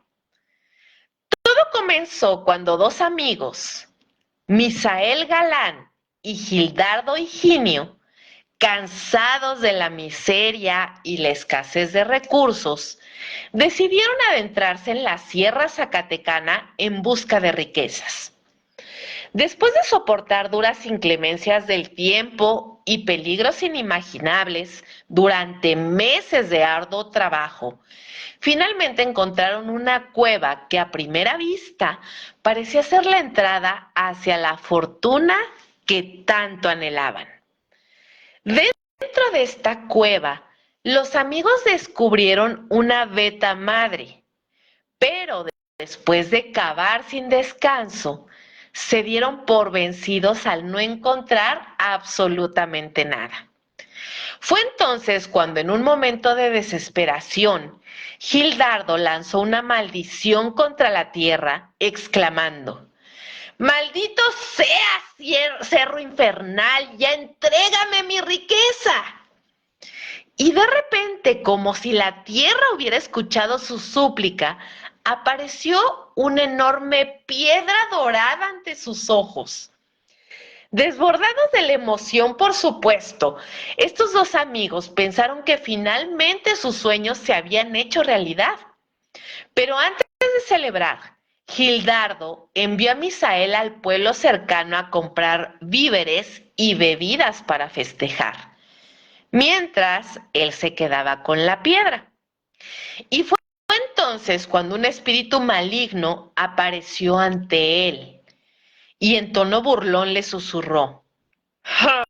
Todo comenzó cuando dos amigos, Misael Galán y Gildardo Higinio, cansados de la miseria y la escasez de recursos, decidieron adentrarse en la Sierra Zacatecana en busca de riquezas. Después de soportar duras inclemencias del tiempo y peligros inimaginables durante meses de arduo trabajo, finalmente encontraron una cueva que a primera vista parecía ser la entrada hacia la fortuna que tanto anhelaban. Dentro de esta cueva, los amigos descubrieron una veta madre, pero después de cavar sin descanso, se dieron por vencidos al no encontrar absolutamente nada. Fue entonces cuando en un momento de desesperación, Gildardo lanzó una maldición contra la tierra, exclamando: ¡Maldito seas, cerro infernal! ¡Ya entrégame mi riqueza! Y de repente, como si la tierra hubiera escuchado su súplica, apareció una enorme piedra dorada ante sus ojos. Desbordados de la emoción, por supuesto, estos dos amigos pensaron que finalmente sus sueños se habían hecho realidad. Pero antes de celebrar, Gildardo envió a Misael al pueblo cercano a comprar víveres y bebidas para festejar, mientras él se quedaba con la piedra. Y fue entonces cuando un espíritu maligno apareció ante él y en tono burlón le susurró: ¡Ja!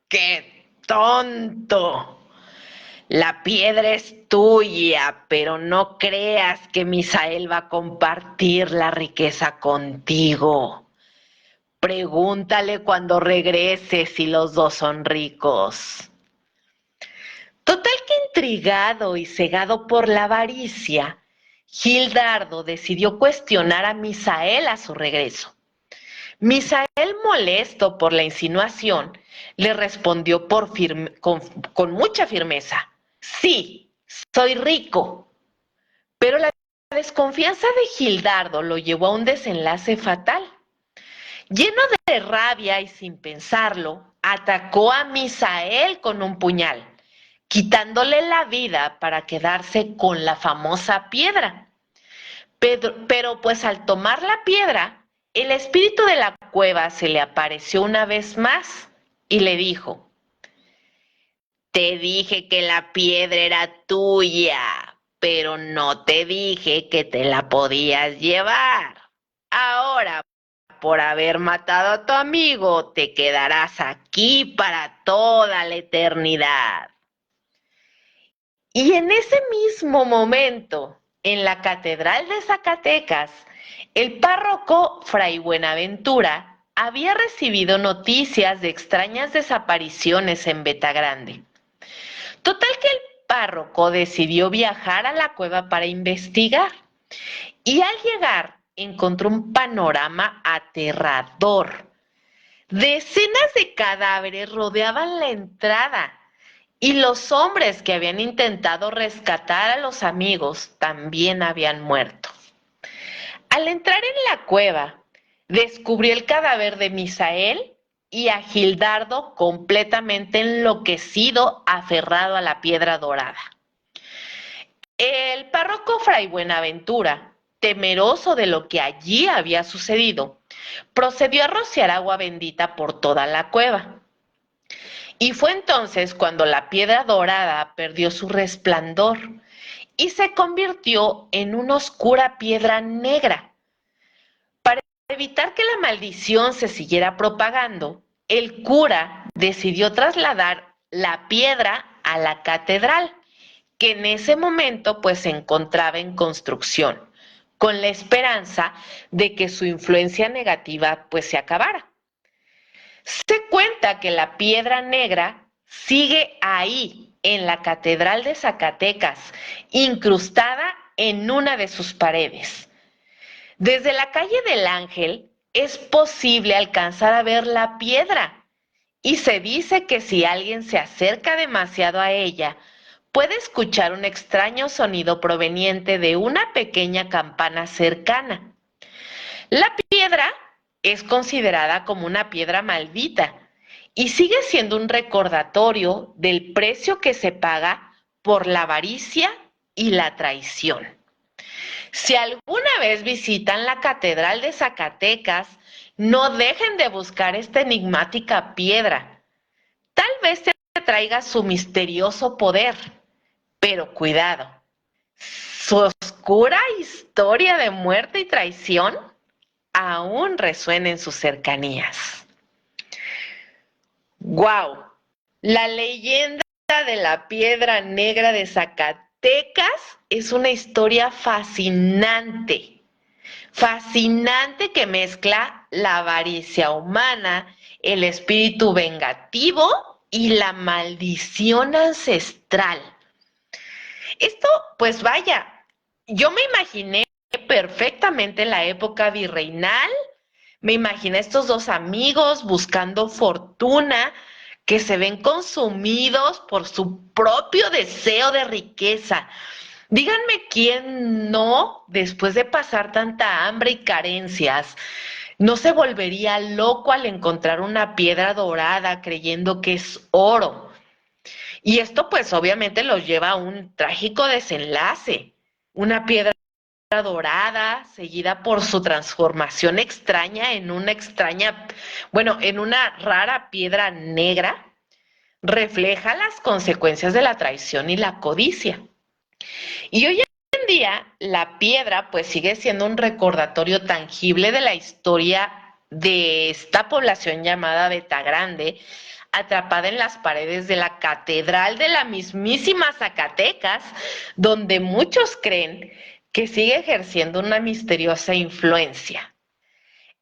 ¡Qué tonto! La piedra es tuya, pero no creas que Misael va a compartir la riqueza contigo. Pregúntale cuando regrese si los dos son ricos. Total que intrigado y cegado por la avaricia, Gildardo decidió cuestionar a Misael a su regreso. Misael, molesto por la insinuación, le respondió con mucha firmeza: sí, soy rico. Pero la desconfianza de Gildardo lo llevó a un desenlace fatal. Lleno de rabia y sin pensarlo, atacó a Misael con un puñal, quitándole la vida para quedarse con la famosa piedra. Pero pues al tomar la piedra, el espíritu de la cueva se le apareció una vez más y le dijo: te dije que la piedra era tuya, pero no te dije que te la podías llevar. Ahora, por haber matado a tu amigo, te quedarás aquí para toda la eternidad. Y en ese mismo momento, en la Catedral de Zacatecas, el párroco Fray Buenaventura había recibido noticias de extrañas desapariciones en Betagrande. Total que el párroco decidió viajar a la cueva para investigar y al llegar encontró un panorama aterrador. Decenas de cadáveres rodeaban la entrada y los hombres que habían intentado rescatar a los amigos también habían muerto. Al entrar en la cueva, descubrió el cadáver de Misael y a Gildardo completamente enloquecido, aferrado a la piedra dorada. El párroco Fray Buenaventura, temeroso de lo que allí había sucedido, procedió a rociar agua bendita por toda la cueva. Y fue entonces cuando la piedra dorada perdió su resplandor y se convirtió en una oscura piedra negra. Para evitar que la maldición se siguiera propagando, el cura decidió trasladar la piedra a la catedral, que en ese momento pues se encontraba en construcción, con la esperanza de que su influencia negativa pues se acabara. Se cuenta que la piedra negra sigue ahí, en la Catedral de Zacatecas, incrustada en una de sus paredes. Desde la calle del Ángel es posible alcanzar a ver la piedra y se dice que si alguien se acerca demasiado a ella, puede escuchar un extraño sonido proveniente de una pequeña campana cercana. La piedra es considerada como una piedra maldita y sigue siendo un recordatorio del precio que se paga por la avaricia y la traición. Si alguna vez visitan la Catedral de Zacatecas, no dejen de buscar esta enigmática piedra. Tal vez te traiga su misterioso poder, pero cuidado, su oscura historia de muerte y traición aún resuena en sus cercanías. ¡Guau! La leyenda de la piedra negra de Zacatecas es una historia fascinante. Fascinante que mezcla la avaricia humana, el espíritu vengativo y la maldición ancestral. Esto, pues vaya, yo me imaginé perfectamente la época virreinal, me imaginé estos dos amigos buscando fortuna que se ven consumidos por su propio deseo de riqueza. Díganme quién no, después de pasar tanta hambre y carencias, no se volvería loco al encontrar una piedra dorada creyendo que es oro. Y esto pues obviamente los lleva a un trágico desenlace. Una piedra dorada, seguida por su transformación extraña en una en una rara piedra negra, refleja las consecuencias de la traición y la codicia. Y hoy en día la piedra pues sigue siendo un recordatorio tangible de la historia de esta población llamada Betagrande, atrapada en las paredes de la catedral de la mismísima Zacatecas, donde muchos creen que sigue ejerciendo una misteriosa influencia.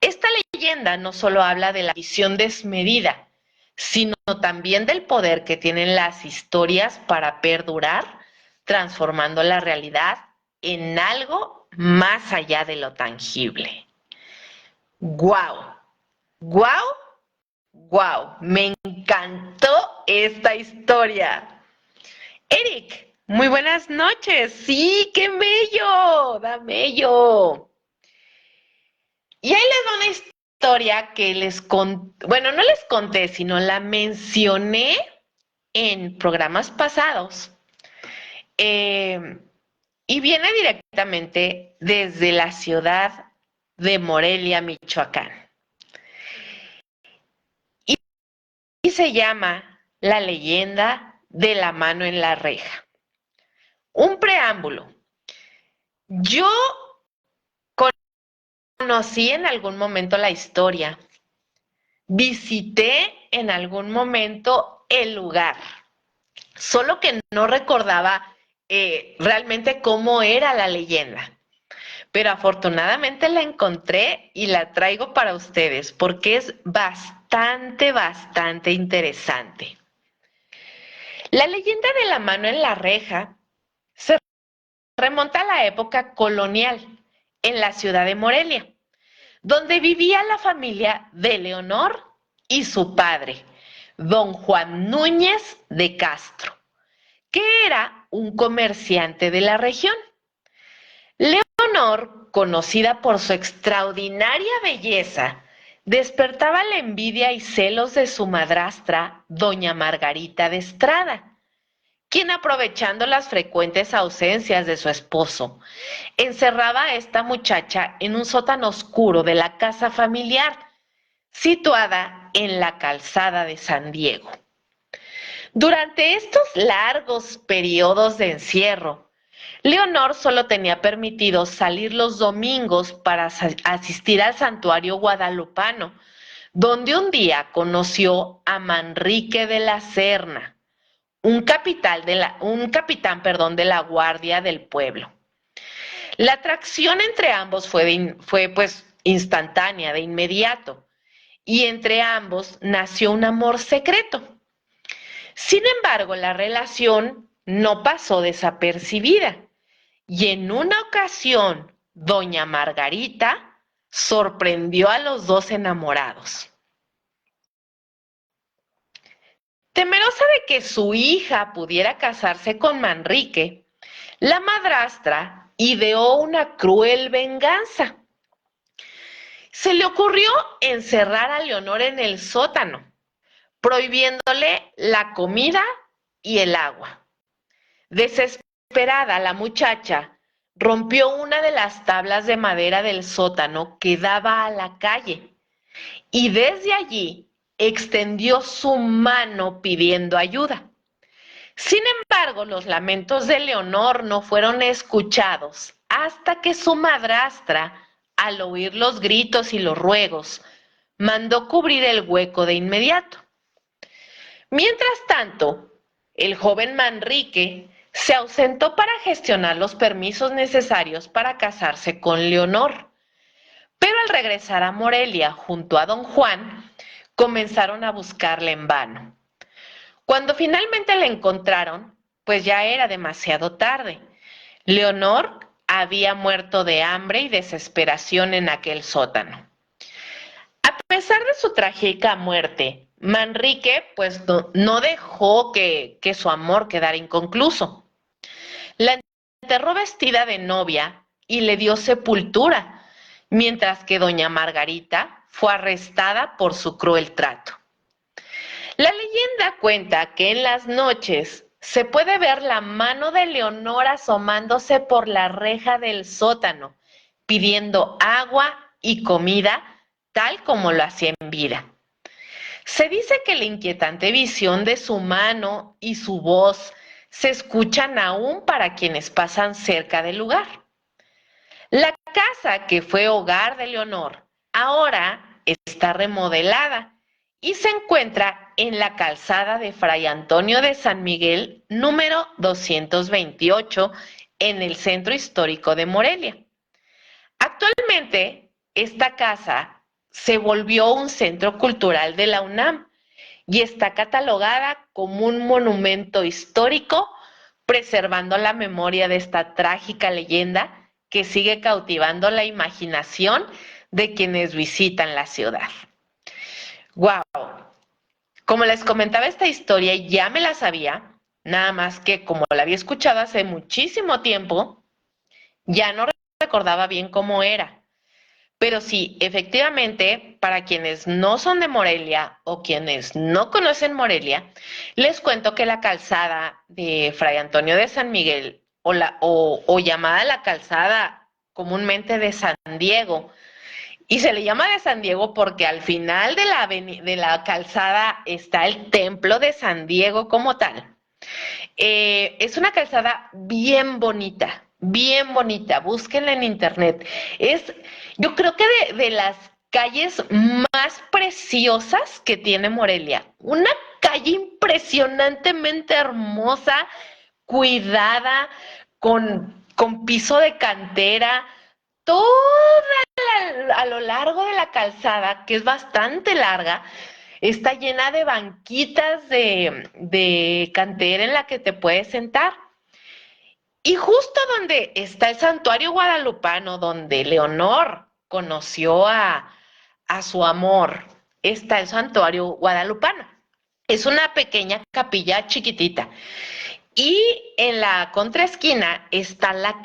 Esta leyenda no solo habla de la visión desmedida, sino también del poder que tienen las historias para perdurar, transformando la realidad en algo más allá de lo tangible. ¡Guau! ¡Guau! ¡Guau! Me encantó esta historia. Eric, muy buenas noches. Sí, qué bello, da bello. Y ahí les va una historia que no les conté, sino la mencioné en programas pasados. Y viene directamente desde la ciudad de Morelia, Michoacán. Y se llama La leyenda de la mano en la reja. Un preámbulo. Yo conocí en algún momento la historia, visité en algún momento el lugar, solo que no recordaba realmente cómo era la leyenda. pero afortunadamente la encontré y la traigo para ustedes porque es bastante interesante. La leyenda de la mano en la reja se remonta a la época colonial en la ciudad de Morelia, donde vivía la familia de Leonor y su padre, don Juan Núñez de Castro, que era un comerciante de la región. Leonor, conocida por su extraordinaria belleza, despertaba la envidia y celos de su madrastra, doña Margarita de Estrada, quien, aprovechando las frecuentes ausencias de su esposo, encerraba a esta muchacha en un sótano oscuro de la casa familiar, situada en la calzada de San Diego. Durante estos largos periodos de encierro, Leonor solo tenía permitido salir los domingos para asistir al santuario guadalupano, donde un día conoció a Manrique de la Serna, un capitán de la guardia del pueblo. La atracción entre ambos fue pues instantánea, de inmediato, y entre ambos nació un amor secreto. Sin embargo, la relación no pasó desapercibida, y en una ocasión, doña Margarita sorprendió a los dos enamorados. Temerosa de que su hija pudiera casarse con Manrique, la madrastra ideó una cruel venganza. Se le ocurrió encerrar a Leonor en el sótano, prohibiéndole la comida y el agua. Desesperada, la muchacha rompió una de las tablas de madera del sótano que daba a la calle y desde allí extendió su mano pidiendo ayuda. Sin embargo, los lamentos de Leonor no fueron escuchados hasta que su madrastra, al oír los gritos y los ruegos, mandó cubrir el hueco de inmediato. Mientras tanto, el joven Manrique se ausentó para gestionar los permisos necesarios para casarse con Leonor. Pero al regresar a Morelia junto a don Juan, comenzaron a buscarle en vano. Cuando finalmente la encontraron, pues ya era demasiado tarde. Leonor había muerto de hambre y desesperación en aquel sótano. A pesar de su trágica muerte, Manrique pues no dejó que su amor quedara inconcluso. La enterró vestida de novia y le dio sepultura, mientras que doña Margarita fue arrestada por su cruel trato. La leyenda cuenta que en las noches se puede ver la mano de Leonor asomándose por la reja del sótano, pidiendo agua y comida, tal como lo hacía en vida. Se dice que la inquietante visión de su mano y su voz se escuchan aún para quienes pasan cerca del lugar. La casa que fue hogar de Leonor ahora está remodelada y se encuentra en la calzada de Fray Antonio de San Miguel, número 228, en el centro histórico de Morelia. Actualmente, esta casa se volvió un centro cultural de la UNAM y está catalogada como un monumento histórico, preservando la memoria de esta trágica leyenda que sigue cautivando la imaginación de quienes visitan la ciudad. ¡Wow! Como les comentaba, esta historia ya me la sabía, nada más que como la había escuchado hace muchísimo tiempo, ya no recordaba bien cómo era. Pero sí, efectivamente, para quienes no son de Morelia o quienes no conocen Morelia, les cuento que la calzada de Fray Antonio de San Miguel, o llamada la calzada comúnmente de San Diego, y se le llama de San Diego porque al final de la calzada está el templo de San Diego como tal. Es una calzada bien bonita, búsquenla en internet. Yo creo que de las calles más preciosas que tiene Morelia. Una calle impresionantemente hermosa, cuidada, con piso de cantera. a lo largo de la calzada, que es bastante larga, está llena de banquitas de cantera en la que te puedes sentar. Y justo donde está el santuario guadalupano, donde Leonor conoció a su amor, está el santuario guadalupano. Es una pequeña capilla chiquitita. Y en la contraesquina está la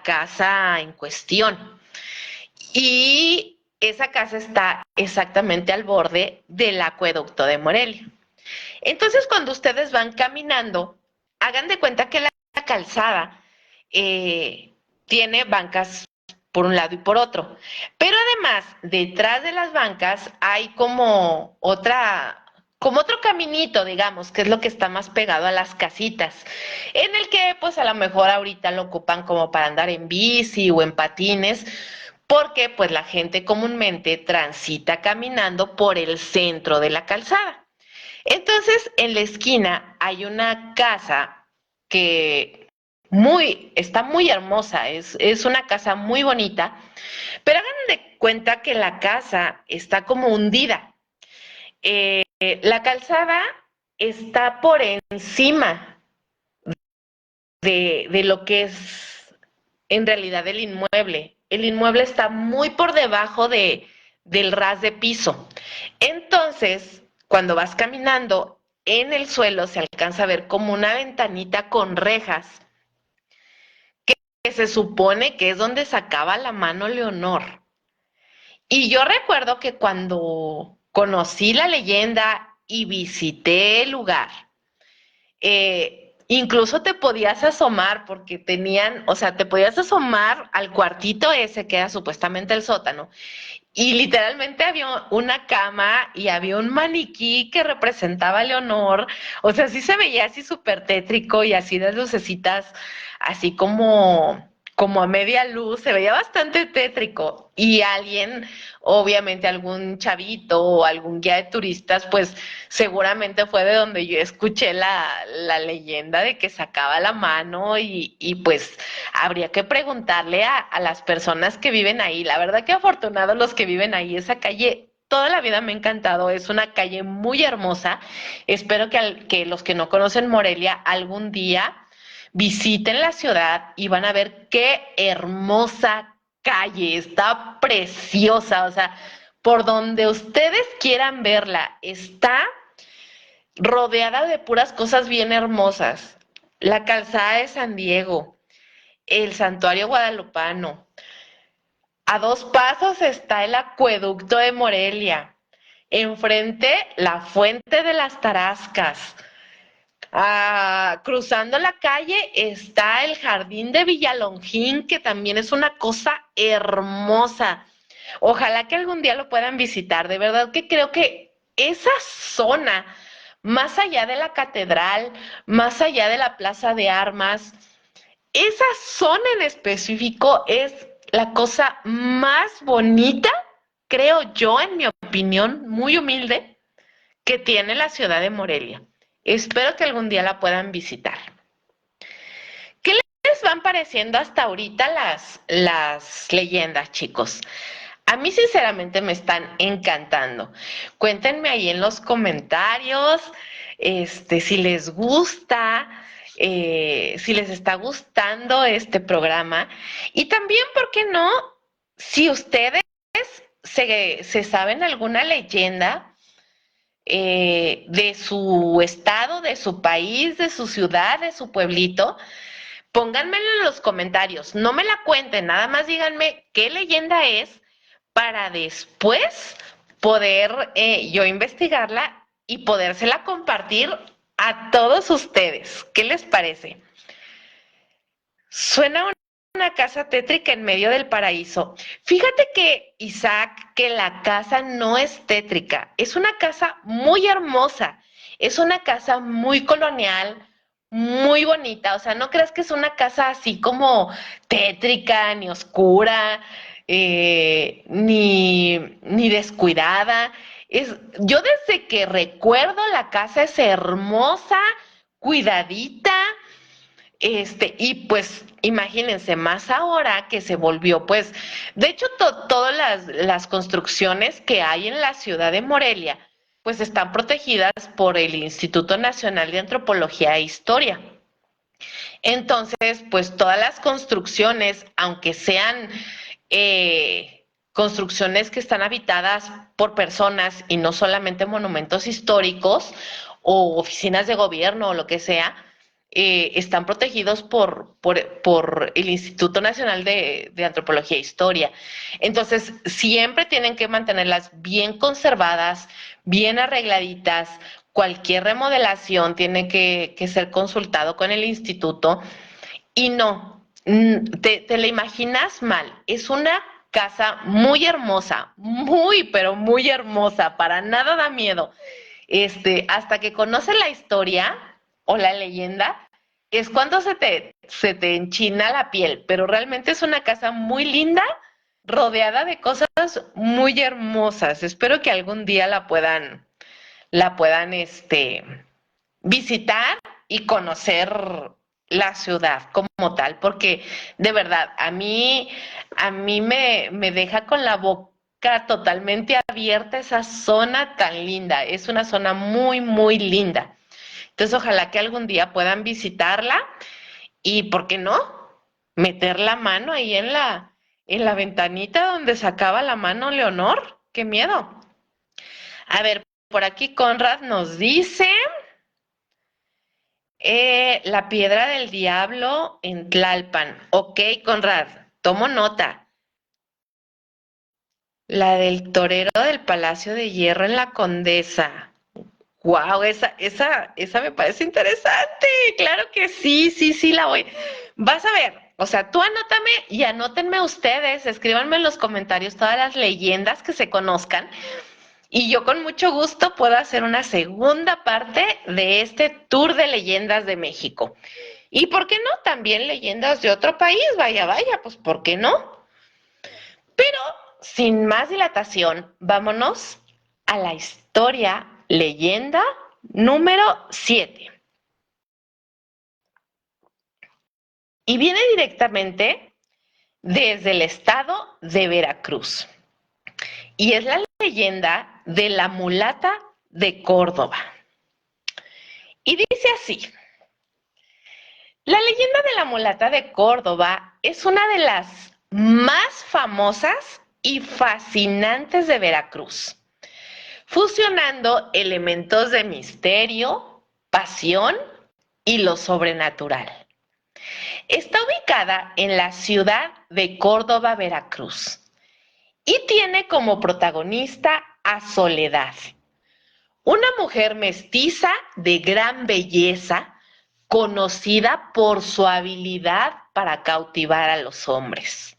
casa en cuestión. Y esa casa está exactamente al borde del acueducto de Morelia. Entonces, cuando ustedes van caminando, hagan de cuenta que la calzada tiene bancas por un lado y por otro. Pero además, detrás de las bancas hay como otro caminito, digamos, que es lo que está más pegado a las casitas, en el que pues a lo mejor ahorita lo ocupan como para andar en bici o en patines, porque pues la gente comúnmente transita caminando por el centro de la calzada. Entonces, en la esquina hay una casa que está muy hermosa, es una casa muy bonita, pero hagan de cuenta que la casa está como hundida. La calzada está por encima de lo que es en realidad el inmueble. El inmueble está muy por debajo del ras de piso. Entonces, cuando vas caminando en el suelo se alcanza a ver como una ventanita con rejas que se supone que es donde sacaba la mano Leonor. Y yo recuerdo que cuando conocí la leyenda y visité el lugar, incluso te podías asomar porque o sea, te podías asomar al cuartito ese que era supuestamente el sótano. Y literalmente había una cama y había un maniquí que representaba a Leonor. O sea, sí se veía así súper tétrico y así de lucecitas, así como a media luz. Se veía bastante tétrico. Y alguien, obviamente algún chavito o algún guía de turistas, pues seguramente fue de donde yo escuché la leyenda de que sacaba la mano y pues habría que preguntarle a las personas que viven ahí. La verdad que afortunados los que viven ahí. Esa calle toda la vida me ha encantado. Es una calle muy hermosa. Espero que los que no conocen Morelia algún día visiten la ciudad y van a ver qué hermosa calle. Está preciosa. O sea, por donde ustedes quieran verla, está rodeada de puras cosas bien hermosas. La calzada de San Diego, el santuario guadalupano. A 2 pasos está el acueducto de Morelia. Enfrente, la fuente de las Tarascas. Cruzando la calle está el jardín de Villalongín, que también es una cosa hermosa. Ojalá que algún día lo puedan visitar. De verdad que creo que esa zona, más allá de la catedral, más allá de la plaza de armas, esa zona en específico es la cosa más bonita, creo yo, en mi opinión, muy humilde, que tiene la ciudad de Morelia. Espero que algún día la puedan visitar. ¿Qué les van pareciendo hasta ahorita las leyendas, chicos? A mí sinceramente me están encantando. Cuéntenme ahí en los comentarios, si les gusta, si les está gustando este programa. Y también, ¿por qué no? Si ustedes se saben alguna leyenda de su estado, de su país, de su ciudad, de su pueblito, pónganmelo en los comentarios. No me la cuenten, nada más díganme qué leyenda es para después poder yo investigarla y podérsela compartir a todos ustedes. ¿Qué les parece? Suena una casa tétrica en medio del paraíso. Fíjate que, Isaac, que la casa no es tétrica, es una casa muy hermosa, es una casa muy colonial, muy bonita. O sea, no creas que es una casa así como tétrica, ni oscura, ni descuidada. Yo desde que recuerdo la casa es hermosa, cuidadita, Y pues imagínense, más ahora que se volvió, pues, de hecho, todas las construcciones que hay en la ciudad de Morelia, pues están protegidas por el Instituto Nacional de Antropología e Historia. Entonces, pues todas las construcciones, aunque sean construcciones que están habitadas por personas y no solamente monumentos históricos o oficinas de gobierno o lo que sea, están protegidos por el Instituto Nacional de Antropología e Historia. Entonces, siempre tienen que mantenerlas bien conservadas, bien arregladitas. Cualquier remodelación tiene que ser consultado con el instituto y no, te la imaginas mal. Es una casa muy hermosa, muy, pero muy hermosa, para nada da miedo. Hasta que conoces la historia o la leyenda, es cuando se te enchina la piel, pero realmente es una casa muy linda, rodeada de cosas muy hermosas. Espero que algún día la puedan visitar y conocer la ciudad como tal, porque de verdad, a mí me deja con la boca totalmente abierta esa zona tan linda. Es una zona muy, muy linda. Entonces, ojalá que algún día puedan visitarla y, ¿por qué no? Meter la mano ahí en la ventanita donde sacaba la mano Leonor. ¡Qué miedo! A ver, por aquí Conrad nos dice la piedra del diablo en Tlalpan. Ok, Conrad, tomo nota. La del torero del Palacio de Hierro en la Condesa. Wow, esa me parece interesante. Claro que sí, sí, sí, la voy. Vas a ver, o sea, tú anótame y anótenme ustedes, escríbanme en los comentarios todas las leyendas que se conozcan. Y yo con mucho gusto puedo hacer una segunda parte de este tour de leyendas de México. Y ¿por qué no? También leyendas de otro país, vaya, vaya, pues ¿por qué no? Pero sin más dilatación, vámonos a la historia leyenda número 7. Y viene directamente desde el estado de Veracruz. Y es la leyenda de la mulata de Córdoba. Y dice así: la leyenda de la mulata de Córdoba es una de las más famosas y fascinantes de Veracruz, fusionando elementos de misterio, pasión y lo sobrenatural. Está ubicada en la ciudad de Córdoba, Veracruz, y tiene como protagonista a Soledad, una mujer mestiza de gran belleza, conocida por su habilidad para cautivar a los hombres.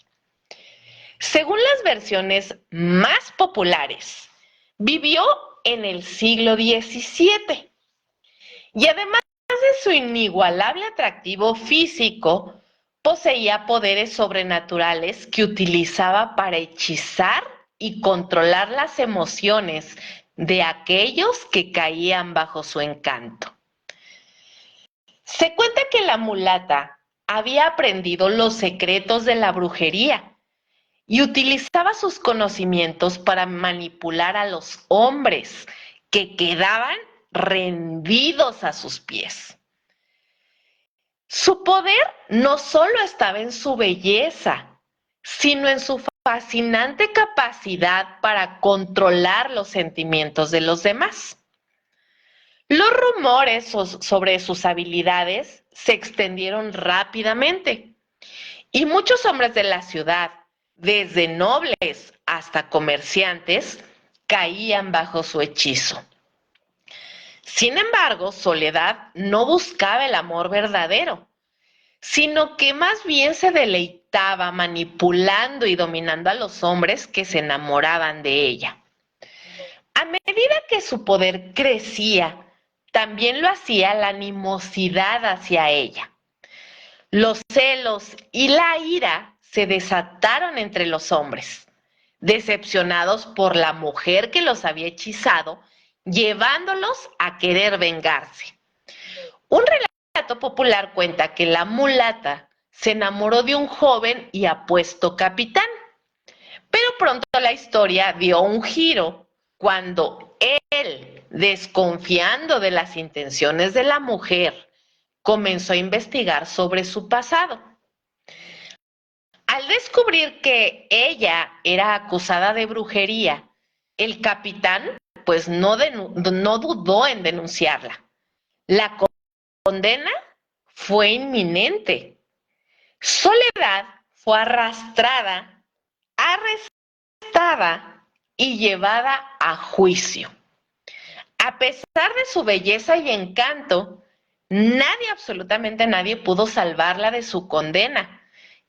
Según las versiones más populares, vivió en el siglo XVII y además de su inigualable atractivo físico, poseía poderes sobrenaturales que utilizaba para hechizar y controlar las emociones de aquellos que caían bajo su encanto. Se cuenta que la mulata había aprendido los secretos de la brujería y utilizaba sus conocimientos para manipular a los hombres que quedaban rendidos a sus pies. Su poder no solo estaba en su belleza, sino en su fascinante capacidad para controlar los sentimientos de los demás. Los rumores sobre sus habilidades se extendieron rápidamente y muchos hombres de la ciudad, desde nobles hasta comerciantes, caían bajo su hechizo. Sin embargo, Soledad no buscaba el amor verdadero, sino que más bien se deleitaba manipulando y dominando a los hombres que se enamoraban de ella. A medida que su poder crecía, también lo hacía la animosidad hacia ella. Los celos y la ira se desataron entre los hombres, decepcionados por la mujer que los había hechizado, llevándolos a querer vengarse. Un relato popular cuenta que la mulata se enamoró de un joven y apuesto capitán, pero pronto la historia dio un giro cuando él, desconfiando de las intenciones de la mujer, comenzó a investigar sobre su pasado. Al descubrir que ella era acusada de brujería, el capitán pues no dudó en denunciarla. La condena fue inminente. Soledad fue arrastrada, arrestada y llevada a juicio. A pesar de su belleza y encanto, nadie, absolutamente nadie, pudo salvarla de su condena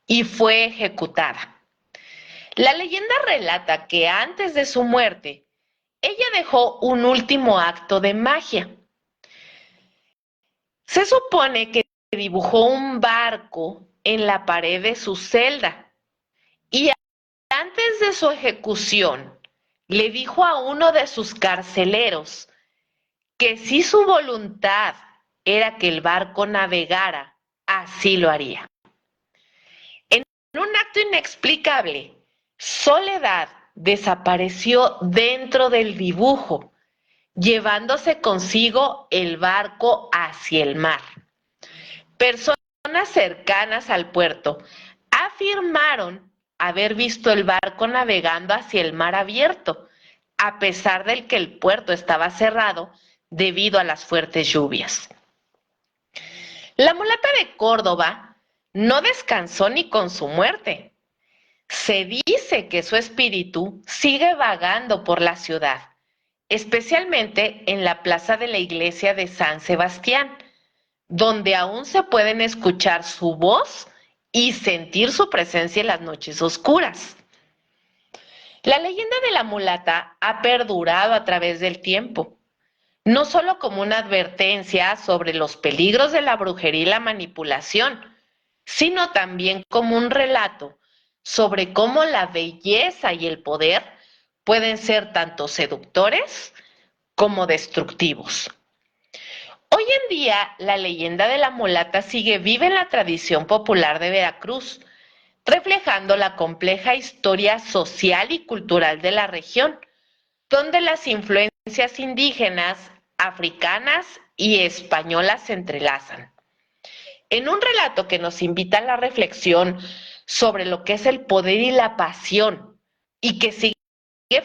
y fue ejecutada. La leyenda relata que antes de su muerte, ella dejó un último acto de magia. Se supone que dibujó un barco en la pared de su celda y antes de su ejecución le dijo a uno de sus carceleros que si su voluntad era que el barco navegara, así lo haría. En un acto inexplicable, Soledad desapareció dentro del dibujo, llevándose consigo el barco hacia el mar. Personas cercanas al puerto afirmaron haber visto el barco navegando hacia el mar abierto, a pesar de que el puerto estaba cerrado debido a las fuertes lluvias. La mulata de Córdoba no descansó ni con su muerte. Se dice que su espíritu sigue vagando por la ciudad, especialmente en la plaza de la iglesia de San Sebastián, donde aún se pueden escuchar su voz y sentir su presencia en las noches oscuras. La leyenda de la mulata ha perdurado a través del tiempo, no solo como una advertencia sobre los peligros de la brujería y la manipulación, sino también como un relato sobre cómo la belleza y el poder pueden ser tanto seductores como destructivos. Hoy en día, la leyenda de la mulata sigue viva en la tradición popular de Veracruz, reflejando la compleja historia social y cultural de la región, donde las influencias indígenas, africanas y españolas se entrelazan. En un relato que nos invita a la reflexión sobre lo que es el poder y la pasión, y que sigue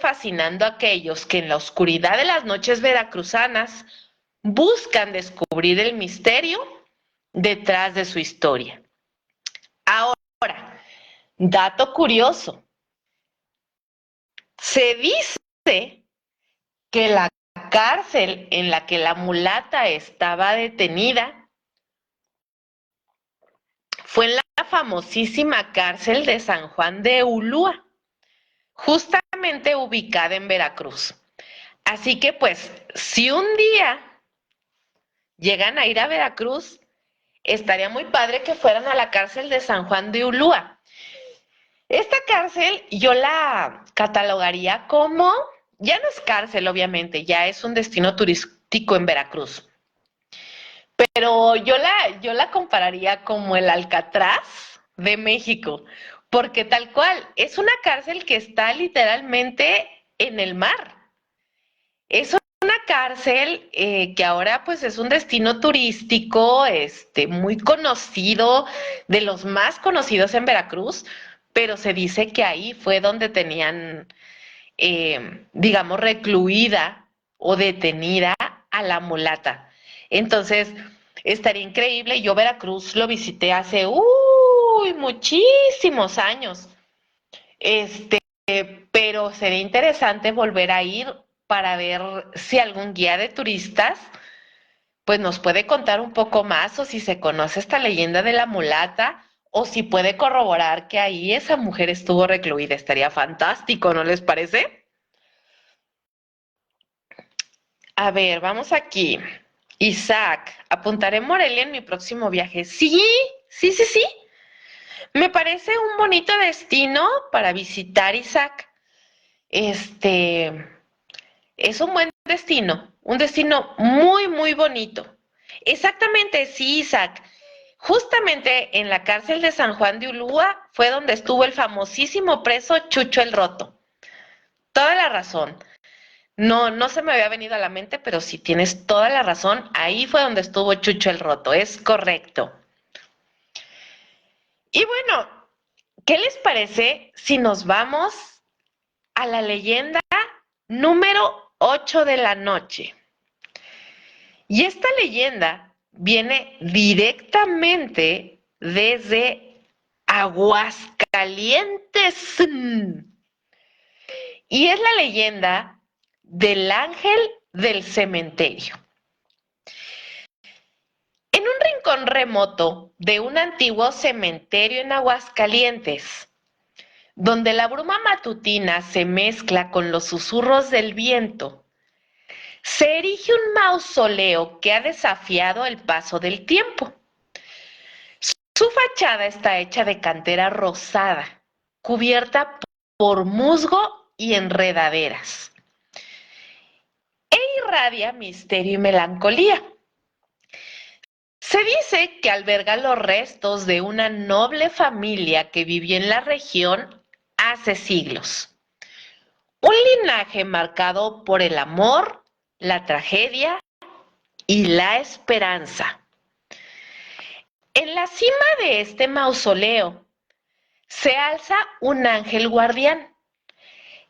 fascinando a aquellos que en la oscuridad de las noches veracruzanas buscan descubrir el misterio detrás de su historia. Ahora, dato curioso, se dice que la cárcel en la que la mulata estaba detenida fue en la famosísima cárcel de San Juan de Ulúa, justamente ubicada en Veracruz. Así que pues, si un día llegan a ir a Veracruz, estaría muy padre que fueran a la cárcel de San Juan de Ulúa. Esta cárcel yo la catalogaría como, ya no es cárcel obviamente, ya es un destino turístico en Veracruz, pero yo la compararía como el Alcatraz de México, porque tal cual, es una cárcel que está literalmente en el mar. Es una cárcel que ahora pues es un destino turístico, muy conocido, de los más conocidos en Veracruz, pero se dice que ahí fue donde tenían, digamos, recluida o detenida a la mulata. Entonces, estaría increíble. Yo Veracruz lo visité hace, muchísimos años. Pero sería interesante volver a ir para ver si algún guía de turistas pues nos puede contar un poco más o si se conoce esta leyenda de la mulata o si puede corroborar que ahí esa mujer estuvo recluida. Estaría fantástico, ¿no les parece? A ver, vamos aquí. Isaac, apuntaré Morelia en mi próximo viaje. Sí, sí, sí, sí. Me parece un bonito destino para visitar, Isaac. Es un buen destino, un destino muy, muy bonito. Exactamente, sí, Isaac. Justamente en la cárcel de San Juan de Ulúa fue donde estuvo el famosísimo preso Chucho el Roto. Toda la razón. No, no se me había venido a la mente, pero sí tienes toda la razón. Ahí fue donde estuvo Chucho el Roto, es correcto. Y bueno, ¿qué les parece si nos vamos a la leyenda número 8 de la noche? Y esta leyenda viene directamente desde Aguascalientes. Y es la leyenda del ángel del cementerio. En un rincón remoto de un antiguo cementerio en Aguascalientes, donde la bruma matutina se mezcla con los susurros del viento, se erige un mausoleo que ha desafiado el paso del tiempo. Su fachada está hecha de cantera rosada, cubierta por musgo y enredaderas, e irradia misterio y melancolía. Se dice que alberga los restos de una noble familia que vivió en la región hace siglos. Un linaje marcado por el amor, la tragedia y la esperanza. En la cima de este mausoleo se alza un ángel guardián,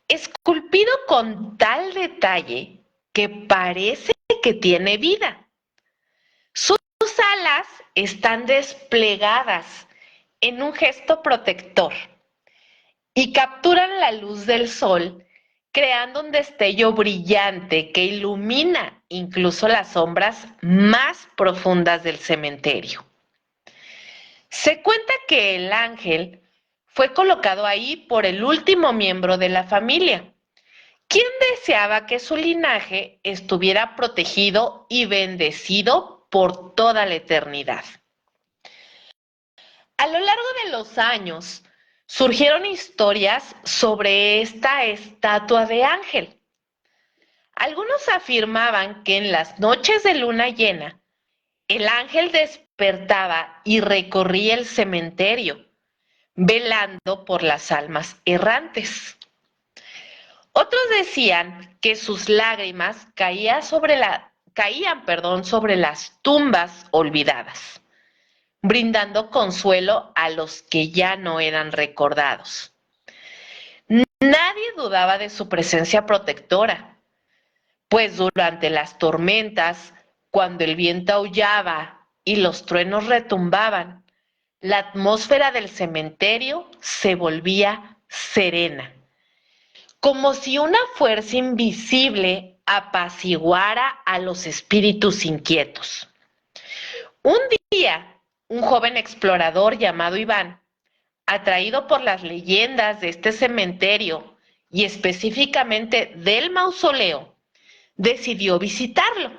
esculpido con tal detalle que parece que tiene vida. Sus alas están desplegadas en un gesto protector y capturan la luz del sol, creando un destello brillante que ilumina incluso las sombras más profundas del cementerio. Se cuenta que el ángel fue colocado ahí por el último miembro de la familia, quien deseaba que su linaje estuviera protegido y bendecido por toda la eternidad. A lo largo de los años, surgieron historias sobre esta estatua de ángel. Algunos afirmaban que en las noches de luna llena, el ángel despertaba y recorría el cementerio, velando por las almas errantes. Otros decían que sus lágrimas caían sobre las tumbas olvidadas, brindando consuelo a los que ya no eran recordados. Nadie dudaba de su presencia protectora, pues durante las tormentas, cuando el viento aullaba y los truenos retumbaban, la atmósfera del cementerio se volvía serena, como si una fuerza invisible apaciguara a los espíritus inquietos. Un día, un joven explorador llamado Iván, atraído por las leyendas de este cementerio y específicamente del mausoleo, decidió visitarlo.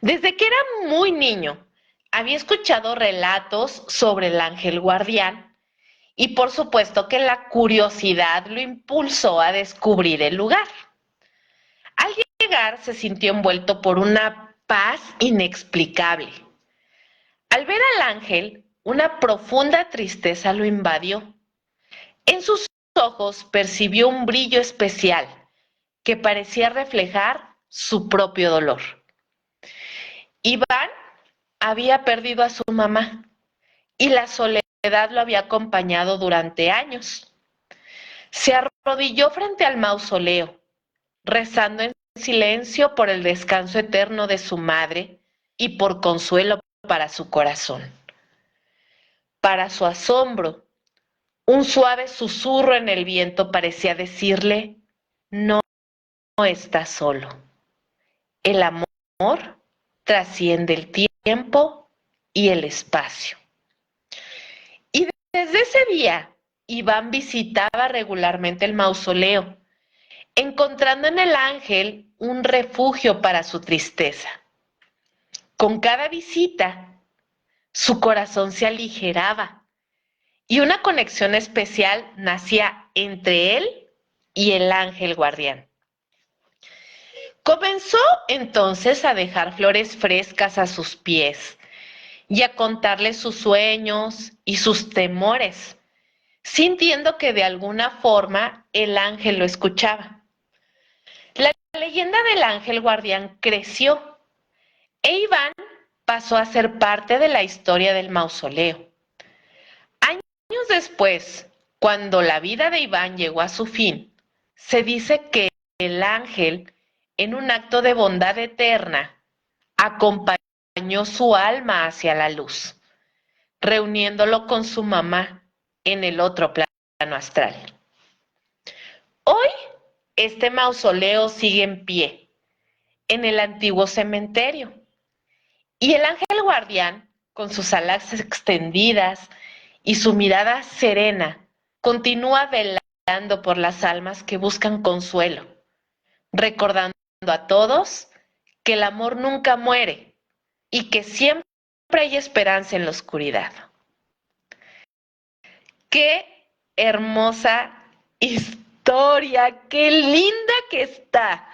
Desde que era muy niño, había escuchado relatos sobre el ángel guardián y por supuesto que la curiosidad lo impulsó a descubrir el lugar. Al llegar se sintió envuelto por una paz inexplicable. Al ver al ángel, una profunda tristeza lo invadió. En sus ojos percibió un brillo especial que parecía reflejar su propio dolor. Iván había perdido a su mamá y la soledad lo había acompañado durante años. Se arrodilló frente al mausoleo, rezando en silencio por el descanso eterno de su madre y por consuelo para su corazón. Para su asombro, un suave susurro en el viento parecía decirle: no estás solo. El amor trasciende el tiempo y el espacio. Y desde ese día, Iván visitaba regularmente el mausoleo, encontrando en el ángel un refugio para su tristeza. Con cada visita, su corazón se aligeraba y una conexión especial nacía entre él y el ángel guardián. Comenzó entonces a dejar flores frescas a sus pies y a contarle sus sueños y sus temores, sintiendo que de alguna forma el ángel lo escuchaba. La leyenda del ángel guardián creció e Iván pasó a ser parte de la historia del mausoleo. Años después, cuando la vida de Iván llegó a su fin, se dice que el ángel, en un acto de bondad eterna, acompañó su alma hacia la luz, reuniéndolo con su mamá en el otro plano astral. Hoy, este mausoleo sigue en pie, en el antiguo cementerio, y el ángel guardián, con sus alas extendidas y su mirada serena, continúa velando por las almas que buscan consuelo, recordando a todos que el amor nunca muere y que siempre hay esperanza en la oscuridad. ¡Qué hermosa historia! ¡Qué linda que está!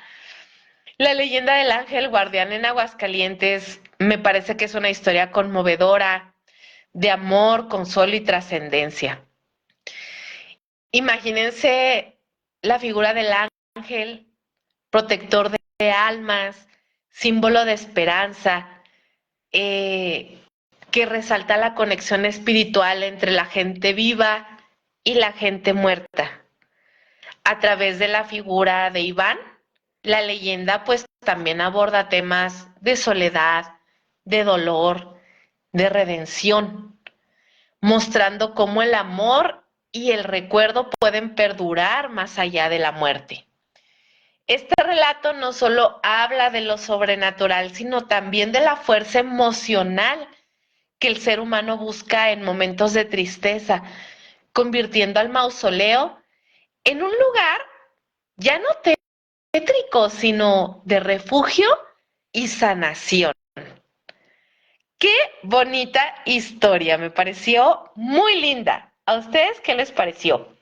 La leyenda del ángel guardián en Aguascalientes me parece que es una historia conmovedora, de amor, consuelo y trascendencia. Imagínense la figura del ángel, protector de almas, símbolo de esperanza, que resalta la conexión espiritual entre la gente viva y la gente muerta. A través de la figura de Iván, la leyenda pues también aborda temas de soledad, de dolor, de redención, mostrando cómo el amor y el recuerdo pueden perdurar más allá de la muerte. Este relato no solo habla de lo sobrenatural, sino también de la fuerza emocional que el ser humano busca en momentos de tristeza, convirtiendo al mausoleo en un lugar ya no tétrico, sino de refugio y sanación. Qué bonita historia, me pareció muy linda. ¿A ustedes qué les pareció?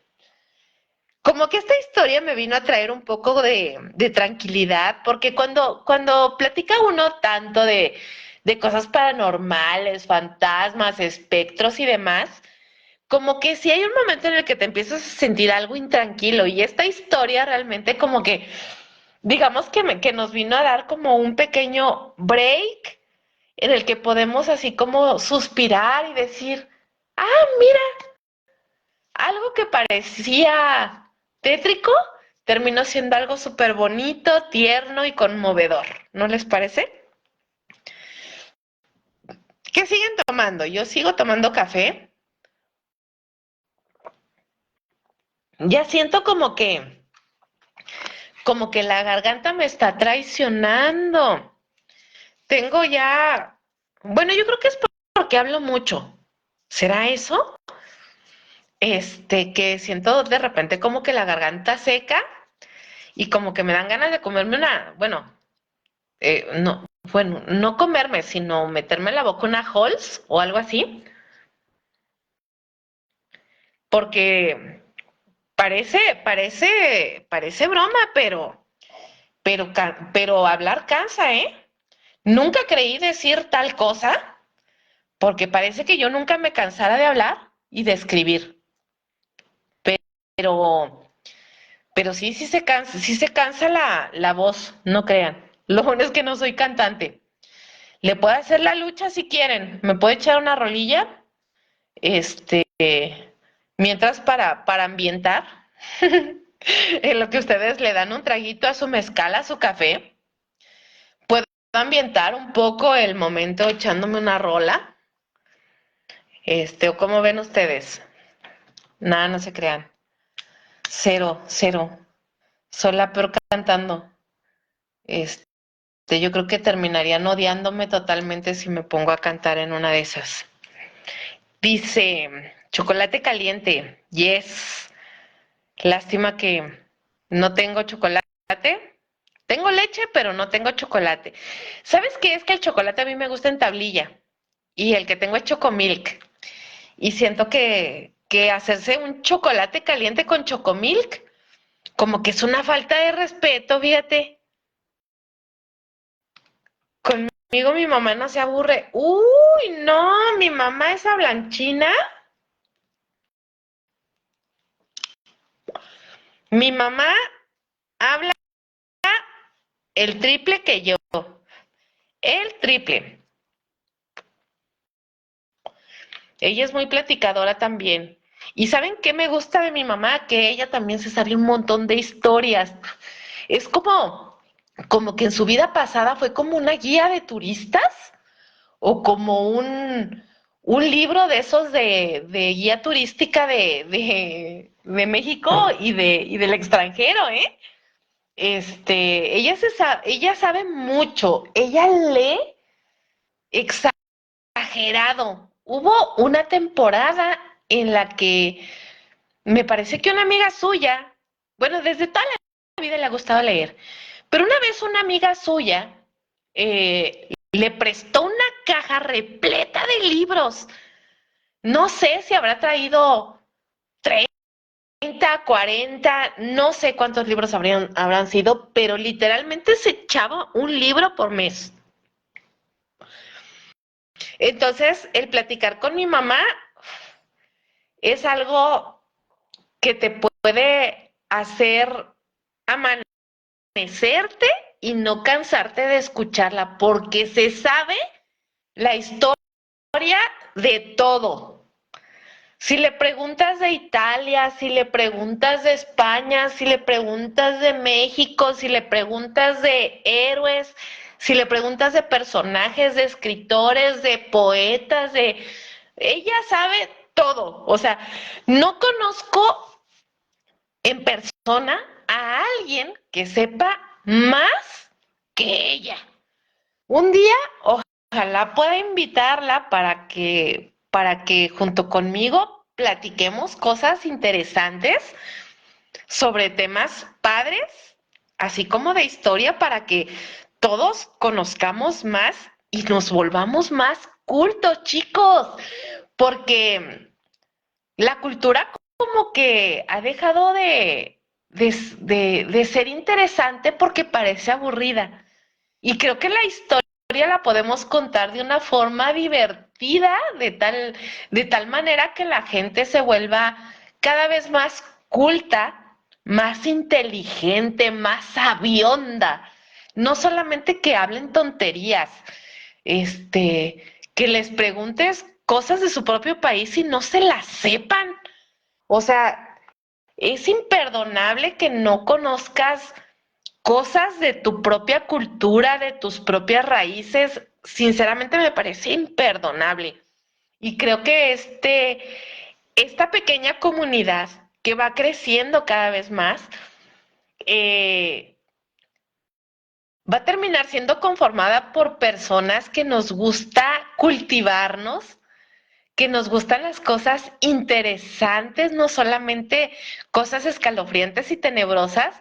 Como que esta historia me vino a traer un poco de tranquilidad, porque cuando platica uno tanto de cosas paranormales, fantasmas, espectros y demás, como que sí hay un momento en el que te empiezas a sentir algo intranquilo y esta historia realmente como que, digamos que nos vino a dar como un pequeño break en el que podemos así como suspirar y decir, ah, mira, algo que parecía tétrico terminó siendo algo súper bonito, tierno y conmovedor. ¿No les parece? ¿Qué siguen tomando? Yo sigo tomando café. Ya siento como que la garganta me está traicionando. Tengo ya, bueno, yo creo que es porque hablo mucho. ¿Será eso? Que siento de repente como que la garganta seca y como que me dan ganas de comerme bueno, no, bueno, no comerme, sino meterme en la boca una Halls o algo así, porque parece broma, pero hablar cansa, ¿eh? Nunca creí decir tal cosa, porque parece que yo nunca me cansara de hablar y de escribir, pero, pero sí se cansa la voz, no crean. Lo bueno es que no soy cantante. Le puedo hacer la lucha si quieren. Me puedo echar una rolilla, este, mientras para ambientar, en lo que ustedes le dan un traguito a su mezcal, a su café. Puedo ambientar un poco el momento echándome una rola. O cómo ven ustedes. Nada, no se crean. Cero, cero. Soy la peor cantando. Yo creo que terminarían odiándome totalmente si me pongo a cantar en una de esas. Dice, chocolate caliente. Yes. Lástima que no tengo chocolate. Tengo leche, pero no tengo chocolate. ¿Sabes qué? Es que el chocolate a mí me gusta en tablilla. Y el que tengo es chocomilk. Y siento que hacerse un chocolate caliente con chocomilk, como que es una falta de respeto, fíjate. Conmigo mi mamá no se aburre. Uy, no, mi mamá esa blanchina. Mi mamá habla el triple que yo. El triple. Ella es muy platicadora también. ¿Y saben qué me gusta de mi mamá? Que ella también se sabe un montón de historias. Es como que en su vida pasada fue como una guía de turistas o como un libro de esos de guía turística de México y del extranjero, ¿eh? Ella sabe mucho, ella lee exagerado. Hubo una temporada en la que me parece que una amiga suya, bueno, desde toda la vida le ha gustado leer, pero una vez una amiga suya le prestó una caja repleta de libros. No sé si habrá traído 30, 40, no sé cuántos libros habrán sido, pero literalmente se echaba un libro por mes. Entonces, el platicar con mi mamá es algo que te puede hacer amanecerte y no cansarte de escucharla, porque se sabe la historia de todo. Si le preguntas de Italia, si le preguntas de España, si le preguntas de México, si le preguntas de héroes, si le preguntas de personajes, de escritores, de poetas, de... Ella sabe todo. O sea, no conozco en persona a alguien que sepa más que ella. Un día, ojalá pueda invitarla para que junto conmigo platiquemos cosas interesantes sobre temas padres, así como de historia, para que todos conozcamos más y nos volvamos más cultos, chicos, porque la cultura como que ha dejado de ser interesante porque parece aburrida. Y creo que la historia la podemos contar de una forma divertida, de tal manera que la gente se vuelva cada vez más culta, más inteligente, más sabionda. No solamente que hablen tonterías, que les preguntes cosas de su propio país y no se las sepan. O sea, es imperdonable que no conozcas cosas de tu propia cultura, de tus propias raíces. Sinceramente me parece imperdonable. Y creo que esta pequeña comunidad que va creciendo cada vez más, eh, va a terminar siendo conformada por personas que nos gusta cultivarnos, que nos gustan las cosas interesantes, no solamente cosas escalofriantes y tenebrosas,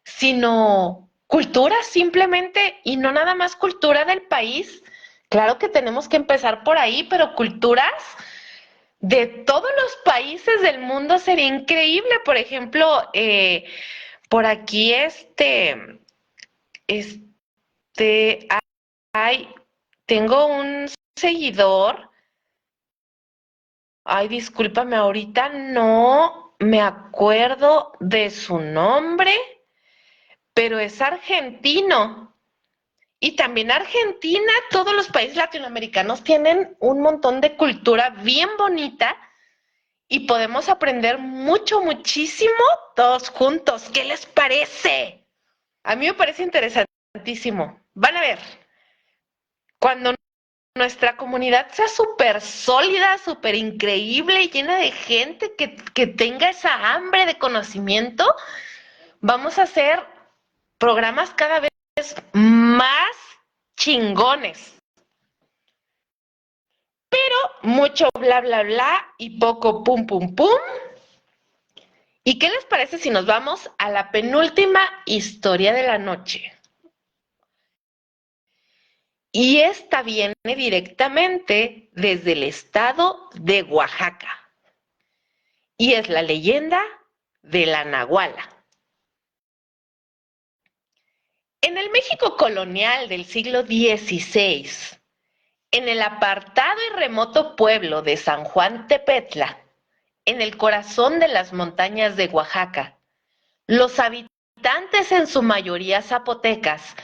sino cultura simplemente, y no nada más cultura del país. Claro que tenemos que empezar por ahí, pero culturas de todos los países del mundo sería increíble. Por ejemplo, por aquí este, hay, tengo un seguidor. Ay, discúlpame, ahorita no me acuerdo de su nombre, pero es argentino. Y también Argentina, todos los países latinoamericanos tienen un montón de cultura bien bonita y podemos aprender mucho, muchísimo todos juntos. ¿Qué les parece? A mí me parece interesantísimo. Van a ver, cuando nuestra comunidad sea súper sólida, súper increíble, llena de gente que tenga esa hambre de conocimiento, vamos a hacer programas cada vez más chingones. Mucho bla, bla, bla y poco pum, pum, pum. ¿Y qué les parece si nos vamos a la penúltima historia de la noche? Y esta viene directamente desde el estado de Oaxaca. Y es la leyenda de la Nahuala. En el México colonial del siglo XVI, en el apartado y remoto pueblo de San Juan Tepetla, en el corazón de las montañas de Oaxaca, los habitantes, en su mayoría zapotecas,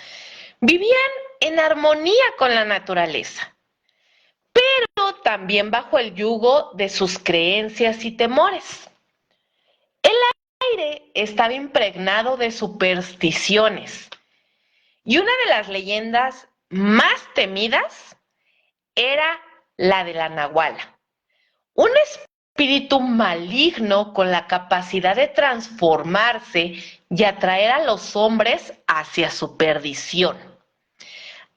vivían en armonía con la naturaleza, pero también bajo el yugo de sus creencias y temores. El aire estaba impregnado de supersticiones y una de las leyendas más temidas era la de la Nahuala, un espíritu maligno con la capacidad de transformarse y atraer a los hombres hacia su perdición.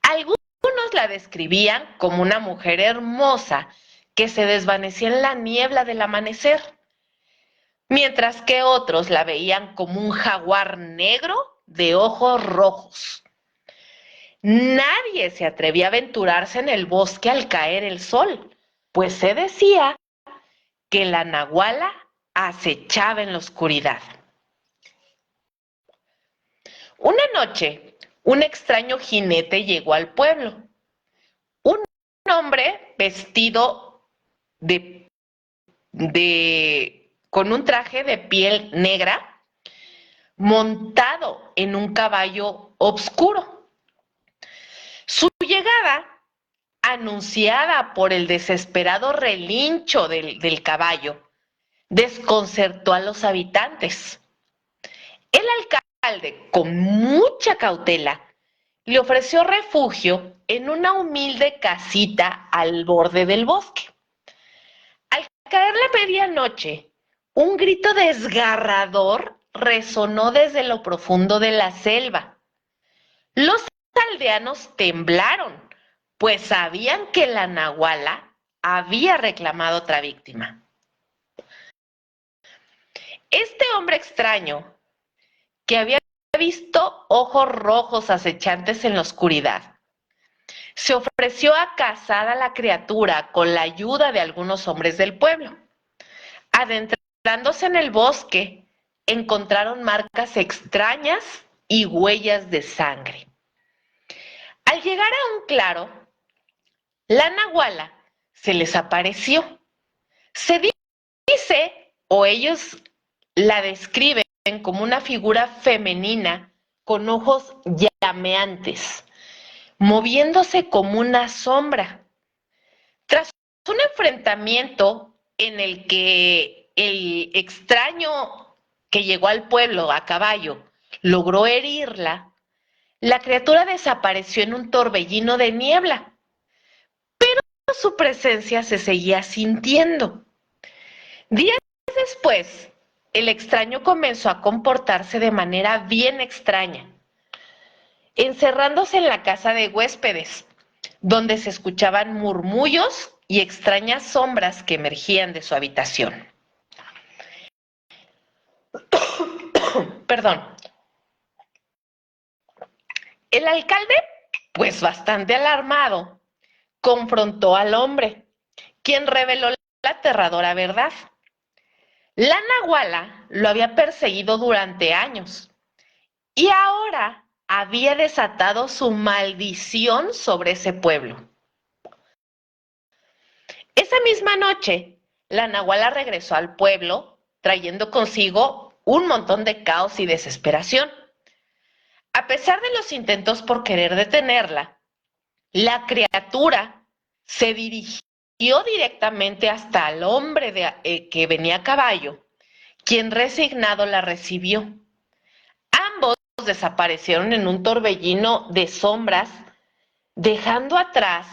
Algunos la describían como una mujer hermosa que se desvanecía en la niebla del amanecer, mientras que otros la veían como un jaguar negro de ojos rojos. Nadie se atrevía a aventurarse en el bosque al caer el sol, pues se decía que la nahuala acechaba en la oscuridad. Una noche, un extraño jinete llegó al pueblo. Un hombre vestido con un traje de piel negra, montado en un caballo oscuro. Su llegada, anunciada por el desesperado relincho del caballo, desconcertó a los habitantes. El alcalde, con mucha cautela, le ofreció refugio en una humilde casita al borde del bosque. Al caer la medianoche, un grito desgarrador resonó desde lo profundo de la selva. Los aldeanos temblaron, pues sabían que la nahuala había reclamado otra víctima. Este hombre extraño, que había visto ojos rojos acechantes en la oscuridad, se ofreció a cazar a la criatura con la ayuda de algunos hombres del pueblo. Adentrándose en el bosque, encontraron marcas extrañas y huellas de sangre. Al llegar a un claro, la nahuala se les apareció. Se dice, o ellos la describen como una figura femenina con ojos llameantes, moviéndose como una sombra. Tras un enfrentamiento en el que el extraño que llegó al pueblo a caballo logró herirla, la criatura desapareció en un torbellino de niebla, pero su presencia se seguía sintiendo. Días después, el extraño comenzó a comportarse de manera bien extraña, encerrándose en la casa de huéspedes, donde se escuchaban murmullos y extrañas sombras que emergían de su habitación. Perdón. El alcalde, pues bastante alarmado, confrontó al hombre, quien reveló la aterradora verdad. La nahuala lo había perseguido durante años y ahora había desatado su maldición sobre ese pueblo. Esa misma noche, la nahuala regresó al pueblo, trayendo consigo un montón de caos y desesperación. A pesar de los intentos por querer detenerla, la criatura se dirigió directamente hasta el hombre que venía a caballo, quien resignado la recibió. Ambos desaparecieron en un torbellino de sombras, dejando atrás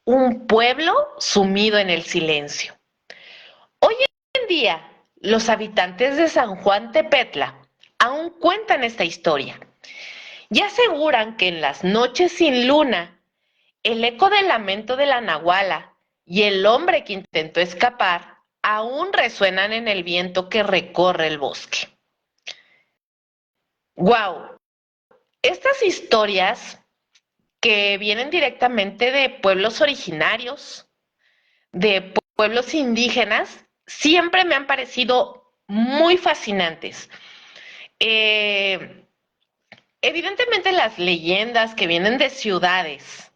un pueblo sumido en el silencio. Hoy en día, los habitantes de San Juan Tepetla aún cuentan esta historia y aseguran que en las noches sin luna, el eco del lamento de la nahuala y el hombre que intentó escapar aún resuenan en el viento que recorre el bosque. ¡Guau! Estas historias que vienen directamente de pueblos originarios, de pueblos indígenas, siempre me han parecido muy fascinantes. evidentemente las leyendas que vienen de ciudades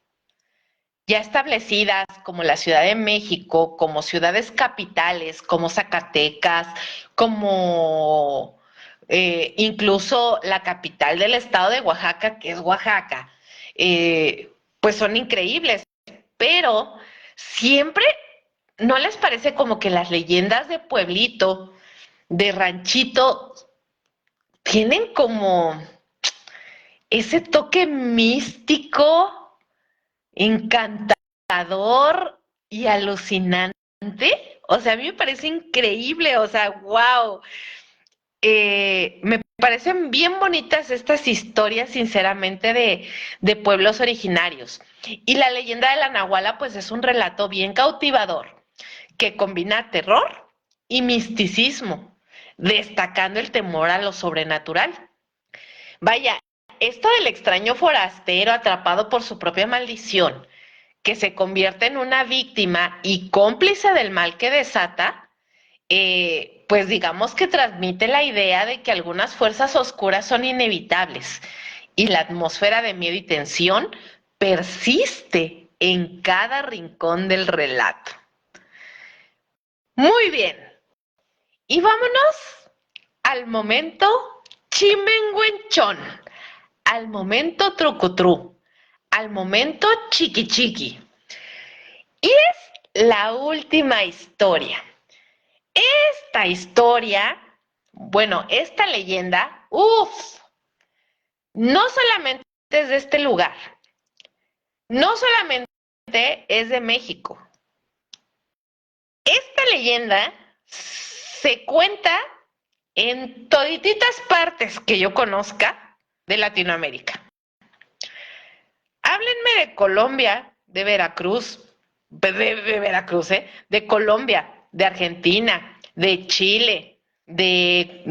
ya establecidas, como la Ciudad de México, como ciudades capitales, como Zacatecas, como incluso la capital del estado de Oaxaca, que es Oaxaca, pues son increíbles, pero siempre, ¿no les parece como que las leyendas de pueblito, de ranchito, tienen como ese toque místico, encantador y alucinante? O sea, a mí me parece increíble, o sea, wow. Me parecen bien bonitas estas historias, sinceramente, de pueblos originarios. Y la leyenda de la Nahuala, pues es un relato bien cautivador, que combina terror y misticismo, destacando el temor a lo sobrenatural. Vaya, esto del extraño forastero atrapado por su propia maldición, que se convierte en una víctima y cómplice del mal que desata, pues digamos que transmite la idea de que algunas fuerzas oscuras son inevitables y la atmósfera de miedo y tensión persiste en cada rincón del relato. Muy bien, y vámonos al momento chimenguenchón, al momento trucutru, al momento chiqui chiqui. Y es la última historia. Esta historia, bueno, esta leyenda, no solamente es de este lugar, no solamente es de México. Esta leyenda se cuenta en todititas partes que yo conozca de Latinoamérica. Háblenme de Colombia, de Veracruz, de Colombia, de Argentina, de Chile, de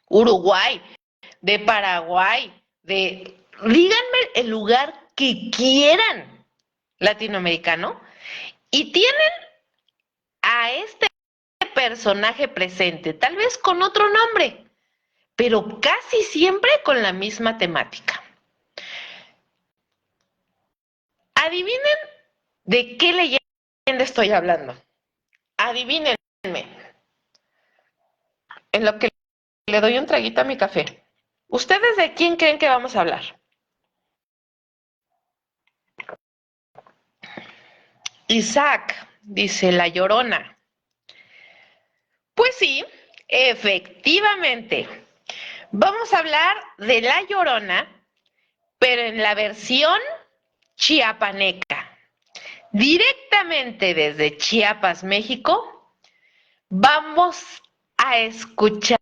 Uruguay, de Paraguay, díganme el lugar que quieran latinoamericano y tienen a este personaje presente, tal vez con otro nombre, pero casi siempre con la misma temática. Adivinen de qué leyenda estoy hablando. Adivínenme. En lo que le doy un traguito a mi café. ¿Ustedes de quién creen que vamos a hablar? Isaac, dice La Llorona. Pues sí, efectivamente. Vamos a hablar de La Llorona, pero en la versión chiapaneca. Directamente desde Chiapas, México, vamos a escuchar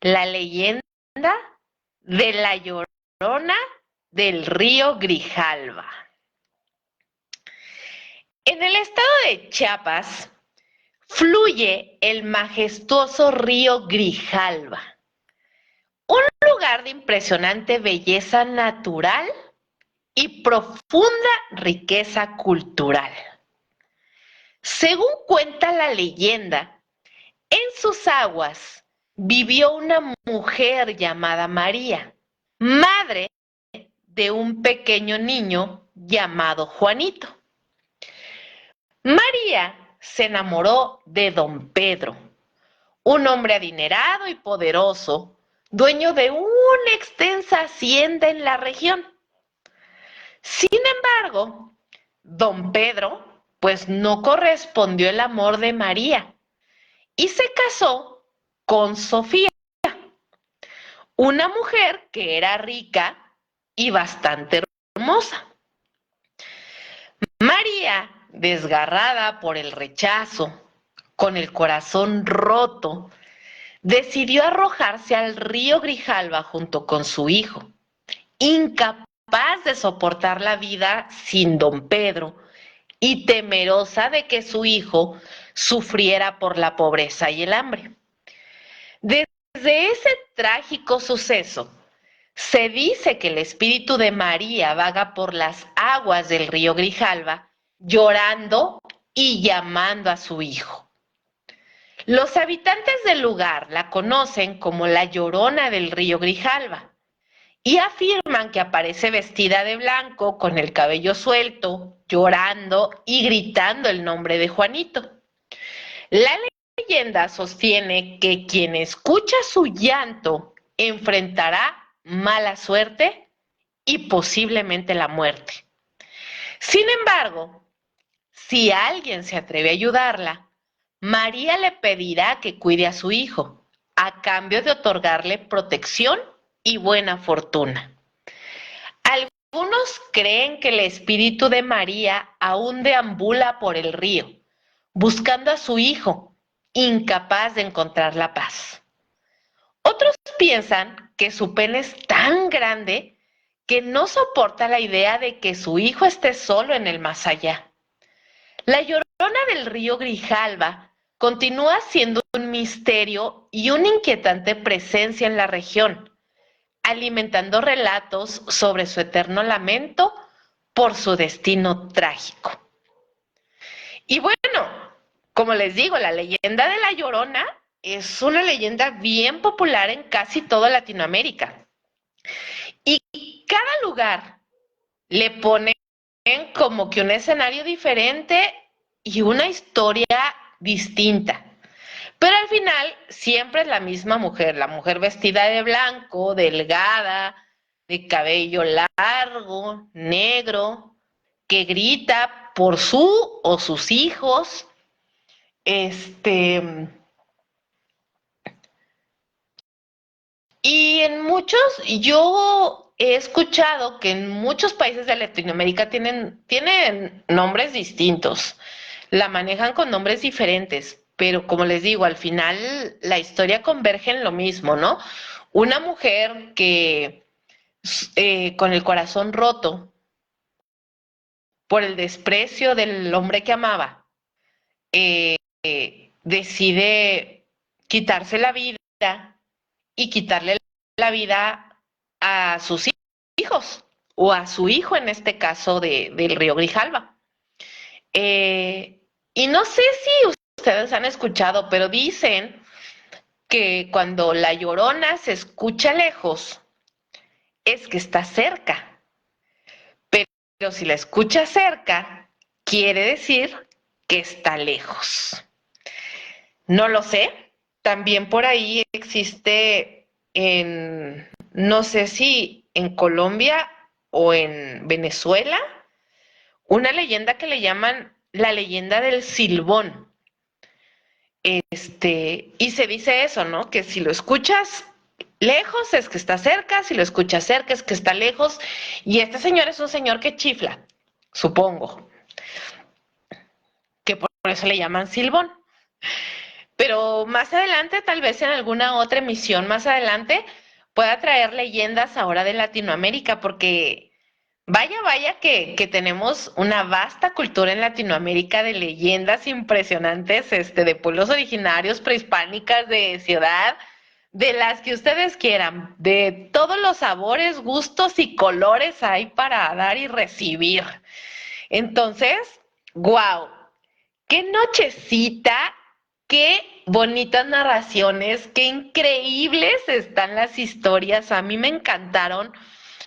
la leyenda de La Llorona del río Grijalva. En el estado de Chiapas fluye el majestuoso río Grijalva, un lugar de impresionante belleza natural y profunda riqueza cultural. Según cuenta la leyenda, en sus aguas vivió una mujer llamada María, madre de un pequeño niño llamado Juanito. María se enamoró de don Pedro, un hombre adinerado y poderoso, dueño de una extensa hacienda en la región. Sin embargo, don Pedro, pues no correspondió el amor de María y se casó con Sofía, una mujer que era rica y bastante hermosa. María, desgarrada por el rechazo, con el corazón roto, decidió arrojarse al río Grijalva junto con su hijo, incapaz de soportar la vida sin don Pedro y temerosa de que su hijo sufriera por la pobreza y el hambre. Desde ese trágico suceso, se dice que el espíritu de María vaga por las aguas del río Grijalva, llorando y llamando a su hijo. Los habitantes del lugar la conocen como la Llorona del río Grijalva y afirman que aparece vestida de blanco, con el cabello suelto, llorando y gritando el nombre de Juanito. La leyenda sostiene que quien escucha su llanto enfrentará mala suerte y posiblemente la muerte. Sin embargo, si alguien se atreve a ayudarla, María le pedirá que cuide a su hijo, a cambio de otorgarle protección y buena fortuna. Algunos creen que el espíritu de María aún deambula por el río, buscando a su hijo, incapaz de encontrar la paz. Otros piensan que su pena es tan grande que no soporta la idea de que su hijo esté solo en el más allá. La Llorona del río Grijalva continúa siendo un misterio y una inquietante presencia en la región, alimentando relatos sobre su eterno lamento por su destino trágico. Y bueno, como les digo, la leyenda de la Llorona es una leyenda bien popular en casi toda Latinoamérica. Y cada lugar le ponen como que un escenario diferente y una historia distinta. Pero al final siempre es la misma mujer, la mujer vestida de blanco, delgada, de cabello largo, negro, que grita por su o sus hijos. Y en muchos, yo he escuchado que en muchos países de Latinoamérica tienen nombres distintos, la manejan con nombres diferentes, pero como les digo, al final la historia converge en lo mismo, ¿no? Una mujer que con el corazón roto por el desprecio del hombre que amaba, decide quitarse la vida y quitarle la vida a sus hijos, o a su hijo en este caso del río Grijalva. Y no sé si ustedes han escuchado, pero dicen que cuando la Llorona se escucha lejos, es que está cerca. Pero si la escucha cerca, quiere decir que está lejos. No lo sé. También por ahí existe no sé si en Colombia o en Venezuela, una leyenda que le llaman la leyenda del Silbón. Y se dice eso, ¿no? Que si lo escuchas lejos es que está cerca, si lo escuchas cerca es que está lejos. Y este señor es un señor que chifla, supongo, que por eso le llaman Silbón. Pero más adelante, tal vez en alguna otra emisión más adelante, pueda traer leyendas ahora de Latinoamérica, porque vaya que tenemos una vasta cultura en Latinoamérica de leyendas impresionantes, de pueblos originarios, prehispánicas, de ciudad, de las que ustedes quieran, de todos los sabores, gustos y colores hay para dar y recibir. Entonces, wow, qué nochecita, qué bonitas narraciones, qué increíbles están las historias. A mí me encantaron,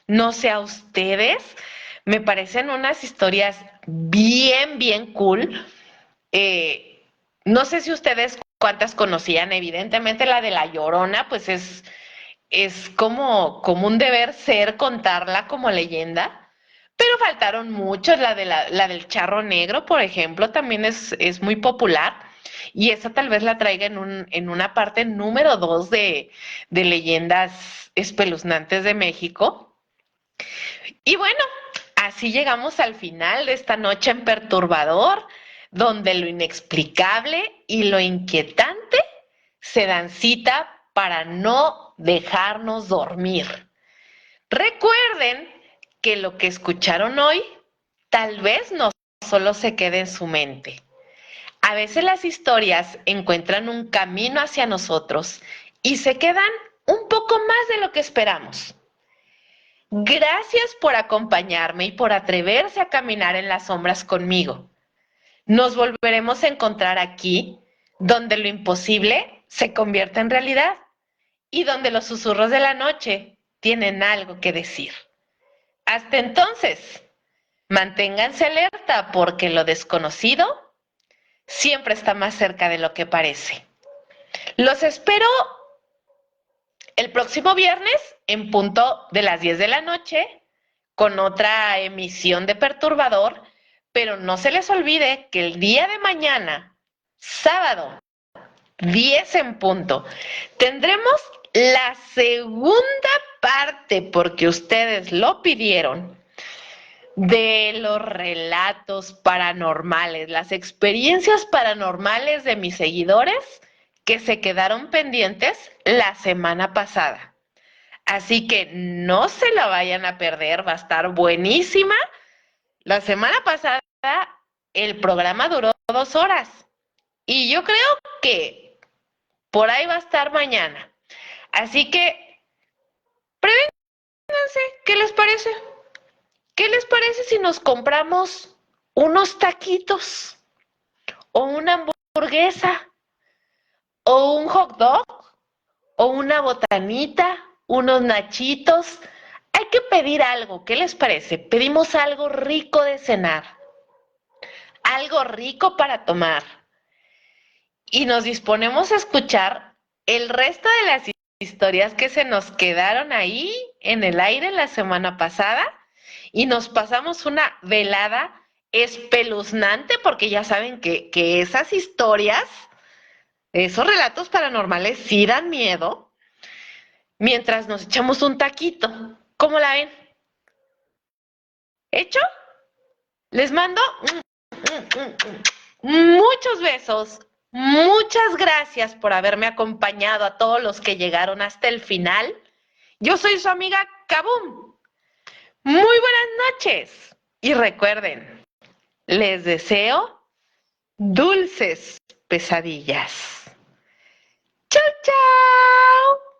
no sé a ustedes, me parecen unas historias bien cool. No sé si ustedes cuántas conocían, evidentemente la de La Llorona, pues es como un deber ser contarla como leyenda. Pero faltaron muchos, la del charro negro, por ejemplo, también es muy popular. Y esa tal vez la traiga en una parte número 2 de leyendas espeluznantes de México. Y bueno, así llegamos al final de esta noche en Perturbador, donde lo inexplicable y lo inquietante se dan cita para no dejarnos dormir. Recuerden que lo que escucharon hoy tal vez no solo se quede en su mente. A veces las historias encuentran un camino hacia nosotros y se quedan un poco más de lo que esperamos. Gracias por acompañarme y por atreverse a caminar en las sombras conmigo. Nos volveremos a encontrar aquí donde lo imposible se convierte en realidad y donde los susurros de la noche tienen algo que decir. Hasta entonces, manténganse alerta porque lo desconocido siempre está más cerca de lo que parece. Los espero el próximo viernes en punto de las 10 de la noche con otra emisión de Perturbador, pero no se les olvide que el día de mañana, sábado, 10 en punto, tendremos la segunda parte, porque ustedes lo pidieron, de los relatos paranormales, las experiencias paranormales de mis seguidores que se quedaron pendientes la semana pasada. Así que no se la vayan a perder, va a estar buenísima. La semana pasada el programa duró 2 horas y yo creo que por ahí va a estar mañana. Así que prevénganse, ¿qué les parece? ¿Qué les parece si nos compramos unos taquitos o una hamburguesa o un hot dog o una botanita, unos nachitos? Hay que pedir algo, ¿qué les parece? Pedimos algo rico de cenar, algo rico para tomar y nos disponemos a escuchar el resto de las historias que se nos quedaron ahí en el aire la semana pasada y nos pasamos una velada espeluznante porque ya saben que esas historias, esos relatos paranormales sí dan miedo mientras nos echamos un taquito. ¿Cómo la ven? ¿Hecho? Les mando muchos besos. Muchas gracias por haberme acompañado a todos los que llegaron hasta el final. Yo soy su amiga Kabum. Muy buenas noches. Y recuerden, les deseo dulces pesadillas. ¡Chao, chao!